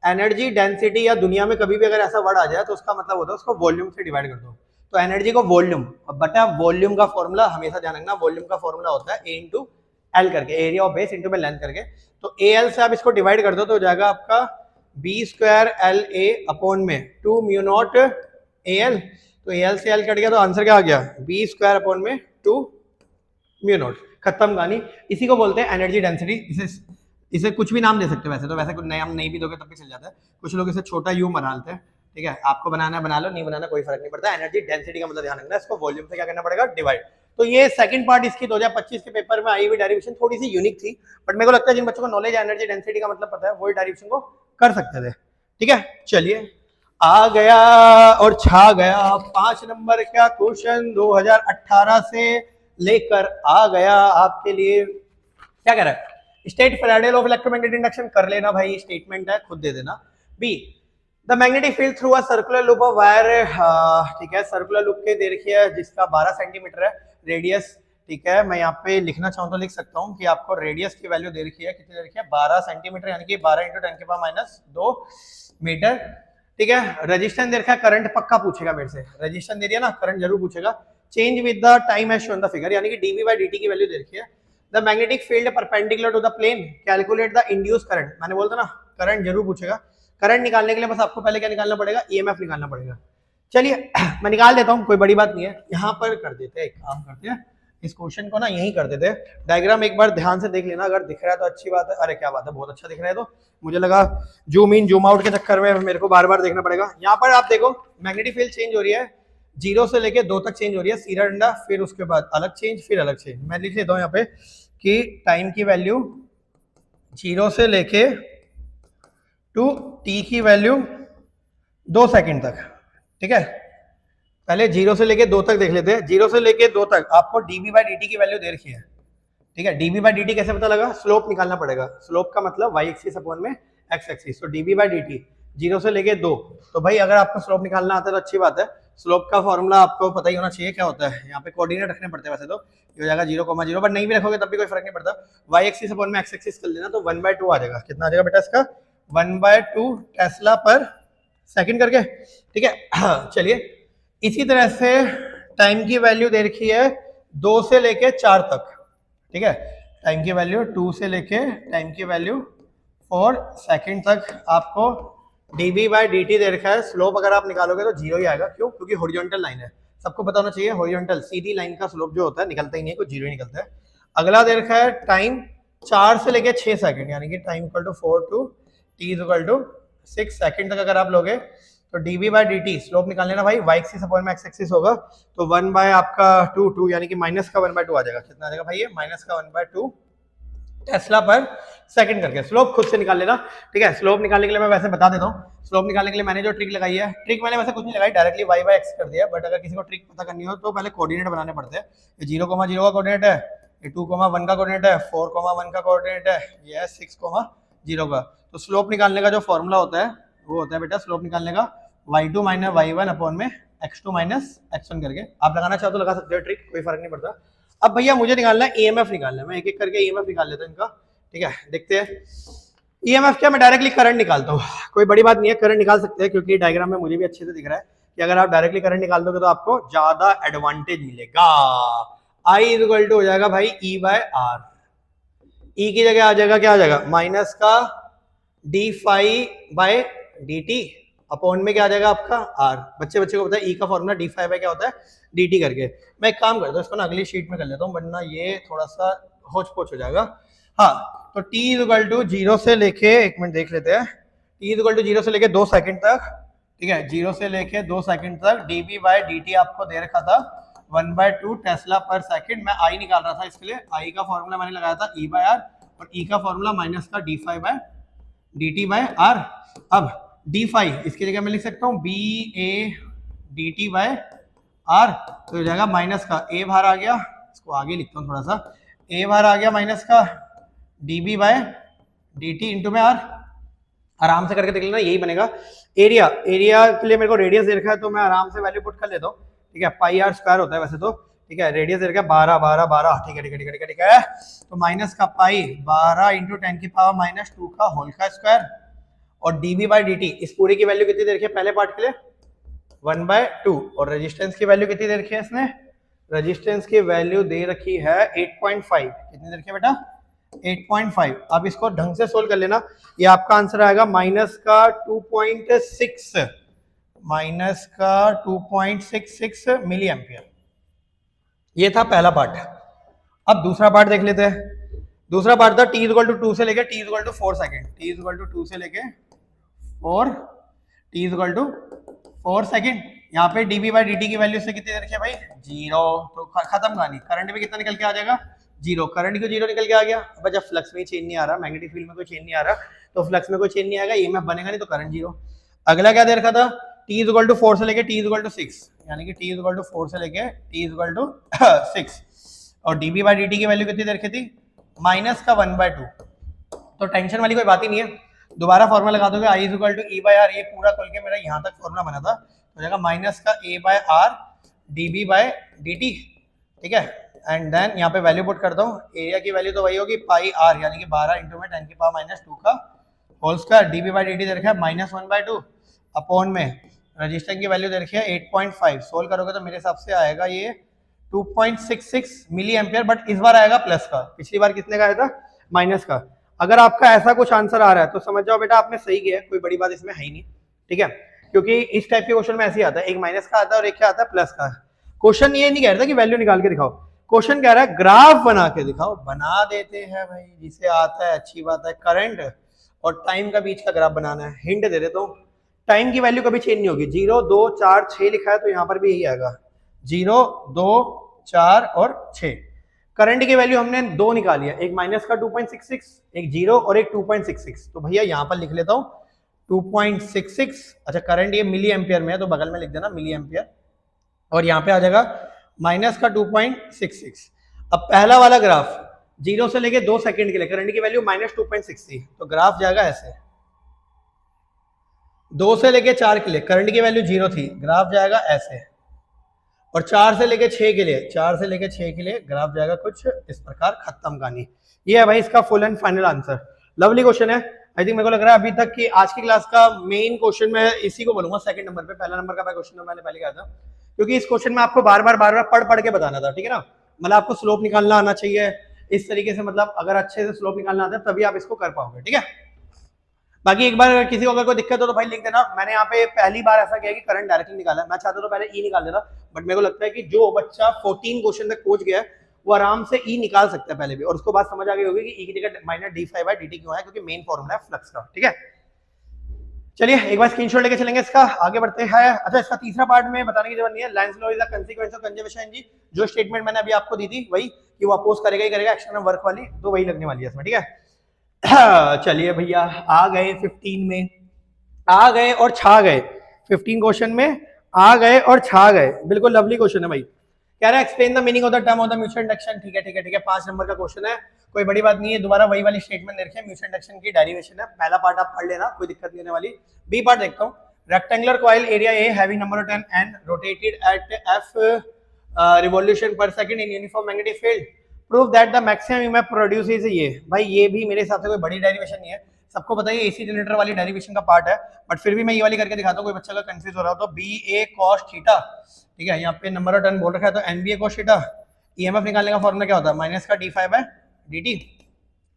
एनर्जी डेंसिटी या दुनिया में कभी भी अगर ऐसा वर्ड आ जाए तो उसका मतलब होता है उसको वॉल्यूम से डिवाइड कर दो। तो एनर्जी को वॉल्यूम, बटा वॉल्यूम का फॉर्मूला हमेशा ध्यान रखना, वॉल्यूम का फॉर्मूला होता है A इंटू L करके, एरिया ऑफ बेस इंटू में लेंथ करके। तो AL से आप इसको डिवाइड कर दो तो हो जाएगा आपका B स्क्वायर LA अपॉन में 2 म्यू नॉट AL। तो AL से L कट गया तो आंसर क्या आ गया, B स्क्वायर अपॉन में 2 म्यू नॉट। खत्म कहानी। इसी को बोलते हैं एनर्जी डेंसिटी। इसे कुछ भी नाम दे सकते हो, वैसे तो वैसे कुछ नाम नहीं भी दोगे तब भी चल जाता है, कुछ लोग इसे छोटा यू बना लेते हैं, ठीक है, आपको बनाना है बना लो, नहीं बनाना कोई फर्क नहीं पड़ता। एनर्जी डेंसिटी का मतलब ध्यान रखना, इसको वॉल्यूम से क्या करना पड़ेगा, डिवाइड। तो ये सेकंड पार्ट इसकी 2025 के पेपर में आई हुई डेरिवेशन थोड़ी सी यूनिक थी, बट मेरे को लगता है जिन बच्चों को नॉलेज है एनर्जी डेंसिटी का मतलब पता है, वही डेरिवेशन को कर सकते थे, ठीक है। चलिए आ गया और छा गया 5 नंबर का क्वेश्चन 2018 से लेकर आ गया आपके लिए। क्या कह रहा है, state Faraday law of electromagnetic induction कर लेना भाई, स्टेटमेंट है खुद दे देना। Be the magnetic field through a circular loop of wire, ठीक है, सर्कुलर लूप के दे रखी है जिसका 12 सेंटीमीटर है रेडियस, ठीक है। मैं यहाँ पे लिखना चाहूँ तो लिख सकता हूँ कि आपको रेडियस की वैल्यू दे रखी है, कितनी दे रखी है, 12 सेंटीमीटर, यानी कि 12 इंटू 10 के पावर माइनस 2 मीटर, ठीक है। रेजिस्टेंस दे रखा है, करंट पक्का पूछेगा मेरे से, रेजिस्टेंस दे दिया ना, करंट जरूर पूछेगा। Change with the time as shown the figure, यानी कि dv बाय dt की वैल्यू दे रखी है। The magnetic field perpendicular to the plane, calculate the induce current. मैंने बोलता ना करंट जरूर पूछेगा। करंट निकालने के लिए बस आपको पहले क्या निकालना पड़ेगा, ईएमएफ निकालना पड़ेगा। चलिए मैं निकाल देता हूँ, कोई बड़ी बात नहीं है। यहाँ पर कर देते हैं, एक काम करते हैं, इस क्वेश्चन को ना यहीं कर देते हैं। डायग्राम एक बार ध्यान से देख लेना, अगर दिख रहा है तो अच्छी बात है। अरे क्या बात है, बहुत अच्छा दिख रहा है। तो मुझे लगा जूम इन जूम आउट के चक्कर में मेरे को बार बार देखना पड़ेगा। यहाँ पर आप देखो मैग्नेटिक फील्ड चेंज हो रही है, 0 से लेके 2 तक चेंज हो रही है, सीधा डंडा, फिर उसके बाद अलग चेंज, फिर अलग चेंज। मैं लिख लेता हूँ यहाँ पे कि टाइम की वैल्यू 0 से लेके टू टी की वैल्यू 2 सेकंड तक, ठीक है। पहले 0 से लेके 2 तक देख लेते हैं। 0 से लेके 2 तक आपको dv बाई dt की वैल्यू दे रखी है, ठीक है। dv बाई dt कैसे पता लगा, स्लोप निकालना पड़ेगा। स्लोप का मतलब y एक्सिस अपॉन में x एक्सिस, तो dv बाई dt 0 से लेके 2। तो भाई अगर आपको स्लोप निकालना आता है तो अच्छी बात है। स्लोप का फॉर्मूला आपको पता ही होना चाहिए क्या होता है। यहाँ पे कोऑर्डिनेट रखने पड़ते हैं वैसे तो, ये हो जाएगा 0,0, बट नहीं भी रखोगे तब भी कोई फर्क नहीं पड़ता। y एक्सिस अपॉन में x एक्सिस कर लेना तो 1/2 आ जाएगा। कितना आ जाएगा बेटा इसका, 1/2 टेस्ला पर सेकंड करके, ठीक है। चलिए इसी तरह से टाइम की वैल्यू दे रखी है 2 से लेके 4 तक, ठीक है। टाइम की वैल्यू 2 से लेके टाइम की वैल्यू 4 सेकंड तक आपको dv बाई dt दे रखा है। स्लोप अगर आप निकालोगे तो 0 ही आएगा, क्यों, क्योंकि हॉरिजॉन्टल लाइन है। सबको पता होना चाहिए हॉरिजॉन्टल सीधी लाइन का स्लोप जो होता है निकलता ही नहीं है, कुछ 0 ही निकलता है। अगला दे रखा है टाइम 4 से लेके 6 सेकंड, यानी कि time equal to 4 to t equal to 6 second तक अगर आप लोगे तो dv बाई dt स्लोप निकाल लेना भाई, y एक्सिस अपॉन में x एक्सिस होगा तो 1 बाय आपका 2 यानी कि माइनस का 1/2 आ जाएगा। कितना आ जाएगा भाई, ये माइनस का 1/2 टेस्ला पर सेकंड करके। स्लोप खुद से निकाल लेना, ठीक है। स्लोप निकालने के लिए मैं वैसे बता देता हूँ, स्लोप निकालने के लिए मैंने जो ट्रिक लगाई है, ट्रिक मैंने वैसे कुछ नहीं लगाई, डायरेक्टली y बाय x कर दिया। बट अगर किसी को ट्रिक पता करनी हो तो पहले कोऑर्डिनेट बनाने पड़ते हैं। ये 0,0 का कोऑर्डिनेट है, ये 2,1 का कोऑर्डिनेट है, 4,1 का कोऑर्डिनेट है, ये है 6,0 का। तो स्लोप निकालने का जो फॉर्मूला होता है वो होता है बेटा, स्लोप निकालने का y2 माइनस y1 अपॉन में x2 माइनस x1 करके। आप लगाना चाहो तो लगा सकते हो ट्रिक, कोई फर्क नहीं पड़ता। अब भैया मुझे निकालना है ईएमएफ निकालना है, मैं एक एक करके ईएमएफ निकाल लेता हूं इनका, ठीक है। देखते हैं ईएमएफ क्या, मैं डायरेक्टली करंट निकालता हूँ, कोई बड़ी बात नहीं है, करंट निकाल सकते हैं क्योंकि डायग्राम में मुझे भी अच्छे से दिख रहा है कि अगर आप डायरेक्टली करंट निकाल दोगे तो आपको ज्यादा एडवांटेज मिलेगा। I इक्वल टू हो जाएगा भाई E बाय आर, E की जगह आ जाएगा क्या आ जाएगा, माइनस का D phi by D T upon में क्या आ जाएगा आपका R। बच्चे को पता है E का फॉर्मूला डी फाई बाय क्या होता है, dt करके। मैं एक काम करता हूँ, इसको ना अगली शीट में कर लेता हूँ वरना ये थोड़ा सा होच पोच हो जाएगा। हाँ तो t इक्वल टू 0 से लेके, एक मिनट देख लेते हैं, t इक्वल टू 0 से लेके 2 सेकंड तक, ठीक है। 0 से लेके 2 सेकंड तक dv बाय dt आपको दे रखा था 1/2 टेस्ला पर सेकंड। मैं I निकाल रहा था, इसके लिए I का फॉर्मूला मैंने लगाया था E बाय आर, और E का फॉर्मूला माइनस का D phi by D T by R. अब डी फाई इसकी जगह मैं लिख सकता हूँ B A D T by R, तो हो जाएगा माइनस का ए बाहर आ गया, इसको आगे लिखता हूँ थोड़ा सा, ए बाहर आ गया माइनस का D B by D T into में आर। आराम से करके देख लेना, यही बनेगा। एरिया, एरिया के लिए मेरे को रेडियस दे रखा है तो मैं आराम से वैल्यू पुट कर लेता हूँ, ठीक है। पाई आर स्क्वायर होता है वैसे तो, ठीक है। रेडियस दे रखा है 12 12 12, ठीक है ठीक है ठीक है ठीक है। तो माइनस का पाई 12 इंटू 10 की पावर माइनस 2 का होल का स्क्वायर, और dv बाई dt इस पूरी की वैल्यू कितनी दे रखी है पहले पार्ट के लिए 1/2, और रेजिस्टेंस की वैल्यू कितनी दे रखी है इसने, रेजिस्टेंस की वैल्यू दे रखी है 8.5। कितनी दे रखी है बेटा, 8.5। अब इसको ढंग से सोल्व कर लेना, ये आपका आंसर आएगा माइनस का 2.6, माइनस का 2.66 मिली एम्पियर। ये था पहला पार्ट। अब दूसरा पार्ट देख लेते हैं। दूसरा पार्ट था t इक्वल टू 2 से लेके t equal to 4 second, t equal to 2 से लेके 4, t इक्वल टू 4 सेकंड। यहाँ पे dv बाई dt की वैल्यू से कितनी दे रखी है भाई, 0, तो खत्म कहानी। करंट में कितना निकल के आ जाएगा, 0। करंट क्यों 0 निकल के आ गया, अब जब फ्लक्स में चेंज नहीं आ रहा, मैग्नेटिक फील्ड में कोई चेंज नहीं आ रहा, तो फ्लक्स में कोई चेंज नहीं आएगा, ईएमएफ बनेगा नहीं, तो करंट 0। अगला क्या दे रखा था, t इक्वल टू 4 से लेके t इक्वल टू 6, यानी कि t इक्वल टू 4 से लेके t इक्वल टू 6, और dv बाई dt की वैल्यू कितनी दे रखी थी, माइनस का 1/2। तो टेंशन वाली कोई बात ही नहीं है, दोबारा फॉर्मूला लगा दोगे, I equal to E by R, ये पूरा खोल के मेरा यहाँ तक फॉर्मूला बना था, तो जाएगा माइनस का a by R dv by dt, ठीक है। एंड देन यहाँ पे वैल्यू पुट करता हूँ, एरिया की वैल्यू तो वही होगी पाई आर, यानी कि 12 इंटू में 10 की पावर माइनस 2 का whole square, dv by dt दे रखा है माइनस 1/2 अपॉन में रेजिस्टेंस की वैल्यू दे रखी है 8.5। सोल्व करोगे तो मेरे हिसाब से आएगा ये 2.66 मिली एम्पियर, बट इस बार आएगा प्लस का, पिछली बार कितने का आया था, माइनस का। अगर आपका ऐसा कुछ आंसर आ रहा है तो समझ जाओ बेटा आपने सही किया, कोई बड़ी बात इसमें है ही नहीं, ठीक है, क्योंकि इस टाइप के क्वेश्चन में ऐसे ही आता है, एक माइनस का आता है और एक क्या आता है, प्लस का। क्वेश्चन ये नहीं कह रहा था कि वैल्यू निकाल के दिखाओ, क्वेश्चन कह रहा है ग्राफ बना के दिखाओ, बना देते हैं भाई, जिसे आता है अच्छी बात है। करंट और टाइम का बीच का ग्राफ बनाना है, हिंट दे देता हूं, टाइम की वैल्यू कभी चेंज नहीं होगी, 0 2 4 6 लिखा है तो यहां पर भी यही आएगा, 0 2 4 और 6। करंट की वैल्यू हमने 2 निकाली है, एक माइनस का 2.66, एक 0 और एक 2.66, तो भैया यहां पर लिख लेता हूं 2.66। अच्छा करंट ये मिली एम्पियर में है तो बगल में लिख देना मिली एम्पियर, और यहाँ पे आ जाएगा माइनस का 2.66। अब पहला वाला ग्राफ 0 से लेके 2 सेकंड के लिए करंट की वैल्यू -2.60, तो ग्राफ जाएगा ऐसे। 2 से लेके 4 के लिए करंट की वैल्यू 0 थी, ग्राफ जाएगा ऐसे। और 4 से लेके 6 के लिए, 4 से लेके 6 के लिए ग्राफ जाएगा कुछ इस प्रकार, खत्म कहानी। ये है भाई इसका full and final answer. Lovely question है, आई थिंक मेरे को लग रहा है अभी तक कि आज की क्लास का मेन क्वेश्चन मैं इसी को बोलूंगा सेकंड नंबर पे, पहला नंबर का क्वेश्चन मैंने पहले कहा था, क्योंकि इस क्वेश्चन में आपको बार बार पढ़ के बताना था, ठीक है ना, मतलब आपको स्लोप निकालना आना चाहिए इस तरीके से, मतलब अगर अच्छे से स्लोप निकालना आता है तभी आप इसको कर पाओगे, ठीक है। बाकी एक बार किसी को अगर कोई दिक्कत हो तो भाई लिख देना, मैंने यहाँ पे पहली बार ऐसा किया कि करंट डायरेक्टली निकाला है, मैं चाहता तो पहले ई निकाल देना, बट मेरे को लगता है कि जो बच्चा 14 क्वेश्चन तक पहुंच गया है वो आराम से ई निकाल सकता है पहले भी, और उसको बात समझ आ गई होगी कि ई की जगह माइनस d5/dt क्यों है, क्योंकि मेन फॉर्मूला है फ्लक्स का, ठीक है। चलिए एक बार स्क्रीनशॉट लेके चलेंगे इसका, आगे बढ़ते हैं। अच्छा इसका तीसरा पार्ट में बताने की जरूरत नहीं है, Lenz law is the consequence of conservation energy, जो स्टेटमेंट मैंने अभी आपको दी थी वही, कि वो अपोज करेगा ही करेगा एक्सटर्नल वर्क वाली, तो वही लगने वाली है इसमें, ठीक है। चलिए भैया आ गए 15 में, आ गए और छा गए, 15 क्वेश्चन में आ गए और छा गए, बिल्कुल लवली क्वेश्चन है भाई। कह रहा है explain the meaning of the term of the mutual induction, ठीक है ठीक है ठीक है, 5 नंबर का क्वेश्चन है, कोई बड़ी बात नहीं है, दोबारा वही वाली स्टेटमेंट देखिए, म्यूचुअल इंडक्शन की डेरिवेशन है, पहला पार्ट आप पढ़ लेना, कोई दिक्कत नहीं होने वाली। बी पार्ट देखता हूं, rectangular coil area a having number of turn n rotated at f revolution per second in uniform magnetic field, prove that the maximum EMF produces, ये भाई ये भी मेरे हिसाब से कोई बड़ी डेरिवेशन नहीं है, सबको पता है एसी जनरेटर वाली डेरिवेशन का पार्ट है, बट फिर भी मैं ये वाली करके दिखाता हूँ, कोई बच्चा का कंफ्यूज हो रहा हो तो बी ए कॉस थीटा, ठीक है, यहाँ पे नंबर ऑफ टर्न बोल रखा है तो N b a cos theta, EMF निकालने का फॉर्मूला क्या होता है, माइनस का d5/dt,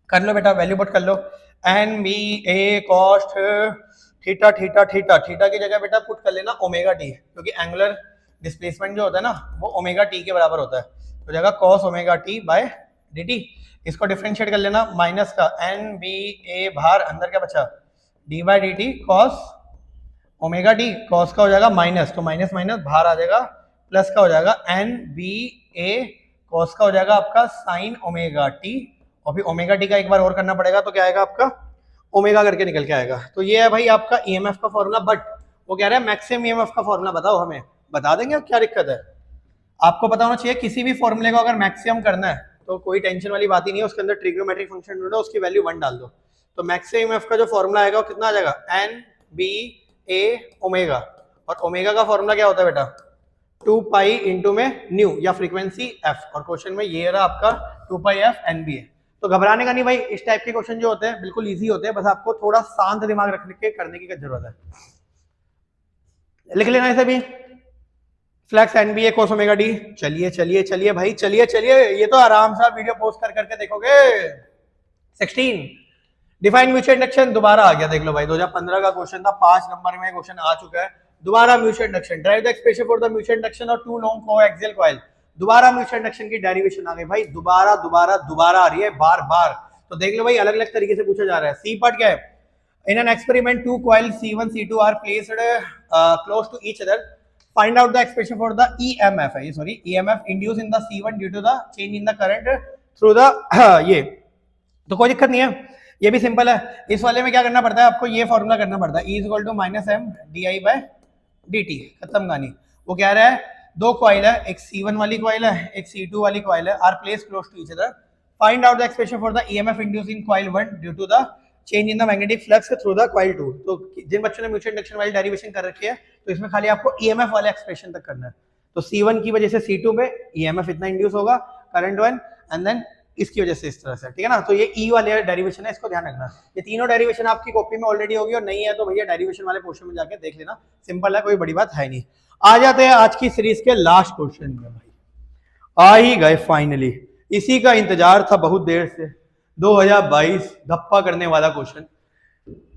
कर लो बेटा वैल्यू पुट कर लो, n b a cos theta theta theta, theta की जगह बेटा पुट कर लेना ओमेगा टी, क्योंकि एंगुलर डिस्प्लेसमेंट जो होता है ना वो ओमेगा टी के बराबर होता है, तो जगह cos omega T by dt, इसको डिफरेंशिएट कर लेना, माइनस का एन बी ए बाहर, अंदर क्या बचा d/dt cos omega T, cos का हो जाएगा माइनस, तो माइनस माइनस बाहर आ जाएगा, प्लस का हो जाएगा एन बी ए, कॉस का हो जाएगा आपका साइन ओमेगा टी, और फिर ओमेगा टी का एक बार और करना पड़ेगा तो क्या आएगा आपका ओमेगा करके निकल के आएगा। तो ये है भाई आपका ईएमएफ का फॉर्मूला, बट वो कह रहा है मैक्सिमम ईएमएफ का फॉर्मूला बताओ हमें, बता देंगे क्या दिक्कत है, आपको पता होना चाहिए किसी भी फॉर्मूले को अगर मैक्सिमम करना है तो कोई टेंशन वाली बात ही नहीं है, उसके अंदर ट्रिग्नोमेट्रिक फंक्शन ढूंढो, उसकी वैल्यू 1 डाल दो, तो मैक्सिमम ईएमएफ का जो फॉर्मूला आएगा वो कितना आ जाएगा एन बी ए ओमेगा, और ओमेगा का फॉर्मूला क्या होता है बेटा 2 पाई इंटू में न्यू या फ्रीक्वेंसी एफ, और क्वेश्चन में ये रहा आपका 2 पाई एफ एन बी ए। तो घबराने का नहीं भाई, इस टाइप के क्वेश्चन जो होते हैं बिल्कुल इजी होते हैं, बस आपको थोड़ा शांत दिमाग रखने के करने की जरूरत है। लिख लेना इसे भी, flux NBA cos omega D. चलिए चलिए चलिए भाई चलिए चलिए, ये तो आराम से वीडियो पोस्ट कर करके देखोगे। 16 डिफाइन म्यूचुअल इंडक्शन, दोबारा आ गया, देख लो भाई 2015 का क्वेश्चन था, 5 नंबर में क्वेश्चन आ चुका है, दोबारा mutual induction, drive the expression for the mutual induction और टू लॉन्ग कोएक्सियल कॉइल, दोबारा म्यूचुअल इंडक्शन की डेरिवेशन आ गई भाई, दोबारा दोबारा दोबारा आ रही है बार बार, तो देख लो भाई अलग अलग तरीके से पूछा जा रहा है। सी पार्ट क्या है, in an experiment two coil C1 C2 are placed close to each other, find out the expression for the EMF है ये, sorry EMF induce in the C1 due to the change in the current through the ये, तो कोई दिक्कत नहीं है, ये भी सिंपल है। इस वाले में क्या करना पड़ता है आपको, ये फॉर्मूला करना पड़ता है, E equal to -m di/dt, खत्म कहानी। वो कह रहा है दो कॉइल है, एक C1 वाली कॉइल है, एक C2 वाली कॉइल है, are place close to each other, find out the expression for the EMF induce in coil 1 due to the change in the magnetic flux through the coil 2। तो जिन बच्चों ने म्यूचुअल इंडक्शन वाली डेरिवेशन कर रखी है तो इसमें खाली आपको EMF वाले एक्सप्रेशन तक करना है, तो C1 की वजह से C2 में EMF इतना इंड्यूस होगा करंट 1, एंड देन इसकी वजह से इस तरह से, ठीक है ना। तो ये E वाले डेरिवेशन है, इसको ध्यान रखना। ये तीनों डेरिवेशन आपकी कॉपी में ऑलरेडी होगी, और नहीं है तो भैया डेरिवेशन वाले पोर्शन में जाके देख लेना, सिंपल है, कोई बड़ी बात है नहीं। आ जाते हैं आज की सीरीज के लास्ट क्वेश्चन में भाई, आ ही गए फाइनली, इसी का इंतजार था बहुत देर से। 2022 धप्पा करने वाला क्वेश्चन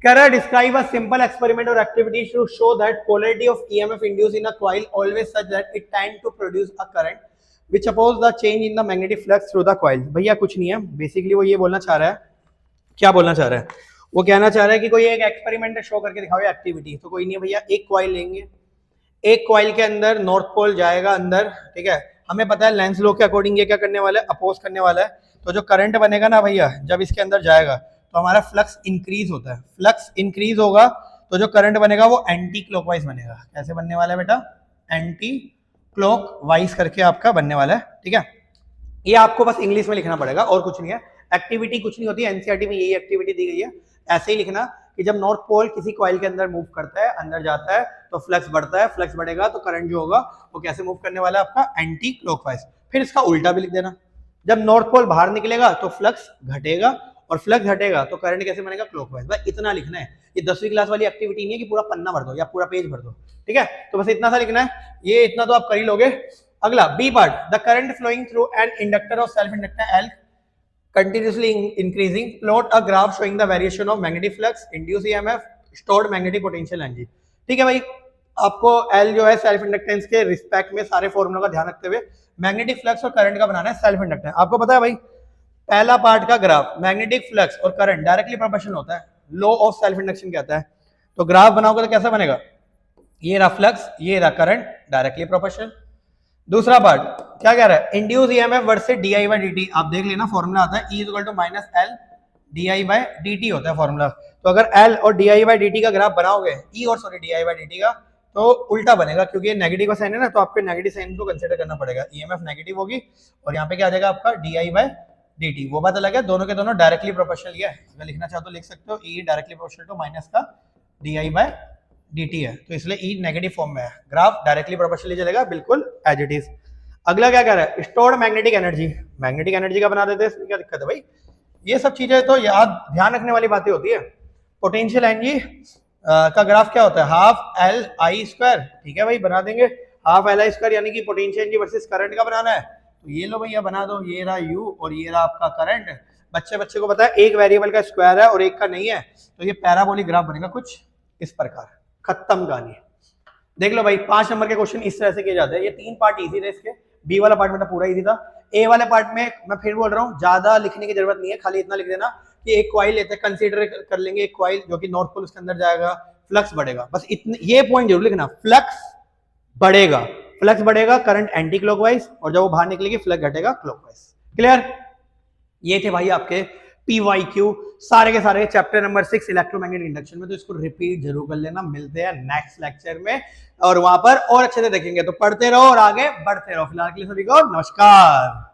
कह रहा है, डिस्क्राइब अ सिंपल एक्सपेरिमेंट और activity to show that polarity of EMF induced in a coil always such that it tend to produce a current which oppose the change in the magnetic flux through the coil. भैया कुछ नहीं है, बेसिकली वो ये बोलना चाह रहा है, क्या बोलना चाह रहा है, वो कहना चाह रहा है कि कोई एक एक्सपेरिमेंट शो करके दिखाओ एक्टिविटी। तो कोई नहीं है भैया, एक कॉइल लेंगे, एक कॉइल के अंदर नॉर्थ पोल जाएगा अंदर, ठीक है, हमें पता है लेंस लॉ के अकॉर्डिंग ये क्या करने वाला है, अपोज करने वाला है। तो जो करंट बनेगा ना भैया, जब इसके अंदर जाएगा तो हमारा फ्लक्स इंक्रीज होता है, फ्लक्स इंक्रीज होगा तो जो करंट बनेगा वो एंटी क्लॉकवाइज बनेगा। कैसे बनने वाला है बेटा, एंटी क्लॉकवाइज करके आपका बनने वाला है, ठीक है। ये आपको बस इंग्लिश में लिखना पड़ेगा और कुछ नहीं है, एक्टिविटी कुछ नहीं होती, एनसीईआरटी में यही एक्टिविटी दी गई है। ऐसे ही लिखना कि जब नॉर्थ पोल किसी कॉइल के अंदर मूव करता है, अंदर जाता है, तो फ्लक्स बढ़ता है, फ्लक्स बढ़ेगा तो करंट जो होगा वो कैसे मूव करने वाला है आपका, एंटी क्लॉकवाइज। फिर इसका उल्टा भी लिख देना, जब नॉर्थ पोल बाहर निकलेगा तो फ्लक्स घटेगा और फ्लक्स घटेगा तो करंट कैसे बनेगा, क्लॉकवाइज। बस इतना लिखना है, ये 10वीं क्लास वाली एक्टिविटी नहीं है कि पूरा पन्ना भर दो या पूरा पेज भर दो, ठीक है। तो बस इतना सा लिखना है, ये इतना तो आप कर ही लोगे। अगला B part, the current flowing through an inductor of self inductor L continuously increasing, plot a graph showing the variation of magnetic flux, induced EMF, stored magnetic potential energy। ठीक है भाई, आपको L जो है सेल्फ इंडक्टेंस के रिस्पेक्ट में सारे फॉर्मूला का ध्यान रखते हुए मैग्नेटिक फ्लक्स और करंट का बनाना है सेल्फ इंडक्टेंस। आपको पता है भाई, पहला पार्ट का ग्राफ मैग्नेटिक फ्लक्स और करंट डायरेक्टली प्रोपोर्शनल होता है, लॉ ऑफ सेल्फ इंडक्शन कहता है। तो ग्राफ बनाओगे तो कैसा बनेगा, ये रहा फ्लक्स, ये रहा करंट, डायरेक्टली प्रोपोर्शनल। दूसरा पार्ट क्या कह रहा है, induce EMF versus DI by DT. आप देख लेना फॉर्मूला आता है E equal to minus L DI by DT होता है फॉर्मूला। तो अगर L और डीआई बाय डीटी का ग्राफ बनाओगे, E और सॉरी डीआई बाय डीटी का, तो उल्टा बनेगा क्योंकि ये नेगेटिव का साइन है ना, तो आपको नेगेटिव साइन को कंसीडर करना पड़ेगा। ईएमएफ नेगेटिव होगी और यहाँ पे क्या आ जाएगा आपका डीआई बाय डीटी। वो बात अलग है, दोनों के दोनों डायरेक्टली प्रोपोर्शनल है। अगर लिखना चाहो तो लिख सकते हो E directly proportional to minus का डीआई बाय डीटी है, तो इसलिए E नेगेटिव फॉर्म में है, ग्राफ डायरेक्टली प्रोपोर्शनली चलेगा बिल्कुल एज इट इज। अगला क्या कह रहा है, stored magnetic energy. Magnetic energy का बना देते हैं, इसमें क्या दिक्कत है भाई, ये सब चीजें तो याद ध्यान रखने वाली बातें होती है। पोटेंशियल एनर्जी का ग्राफ क्या होता है, हाफ एल आई स्क्वायर, ठीक है भाई बना देंगे, हाफ एल आई स्क्वायर यानी कि पोटेंशियल एनर्जी वर्सेस करंट का बनाना है। तो ये लो भैया बना दो, ये रहा यू और ये रहा आपका करंट। बच्चे को पता है एक वेरिएबल का स्क्वायर है और एक का नहीं है, तो ये पैराबोलिक ग्राफ बनेगा कुछ इस प्रकार। खत्म कहानी। देख लो भाई, 5 नंबर के क्वेश्चन इस तरह से किए जाते हैं। ये 3 पार्ट इजी थे इसके, बी वाला पार्ट मेरा पूरा इजी था। ए वाले पार्ट में मैं फिर बोल रहा हूँ, ज्यादा लिखने की जरूरत नहीं है, खाली इतना लिख देना कि एक कॉइल लेते हैं, कंसीडर कर लेंगे एक कॉइल जो कि नॉर्थ पोल उसके अंदर जाएगा, फ्लक्स बढ़ेगा, बस इतने ये पॉइंट जरूर लिखना, फ्लक्स बढ़ेगा, करंट एंटी क्लॉकवाइज, और जब वो बाहर निकलेगी फ्लक्स घटेगा क्लॉकवाइज। क्लियर। ये थे भाई आपके PYQ सारे के सारे चैप्टर नंबर 6 इलेक्ट्रोमैग्नेटिक इंडक्शन में। तो इसको रिपीट जरूर कर लेना, मिलते हैं नेक्स्ट लेक्चर में और वहां पर और अच्छे से देखेंगे। तो पढ़ते रहो और आगे बढ़ते रहो। फिलहाल के लिए सभी को नमस्कार।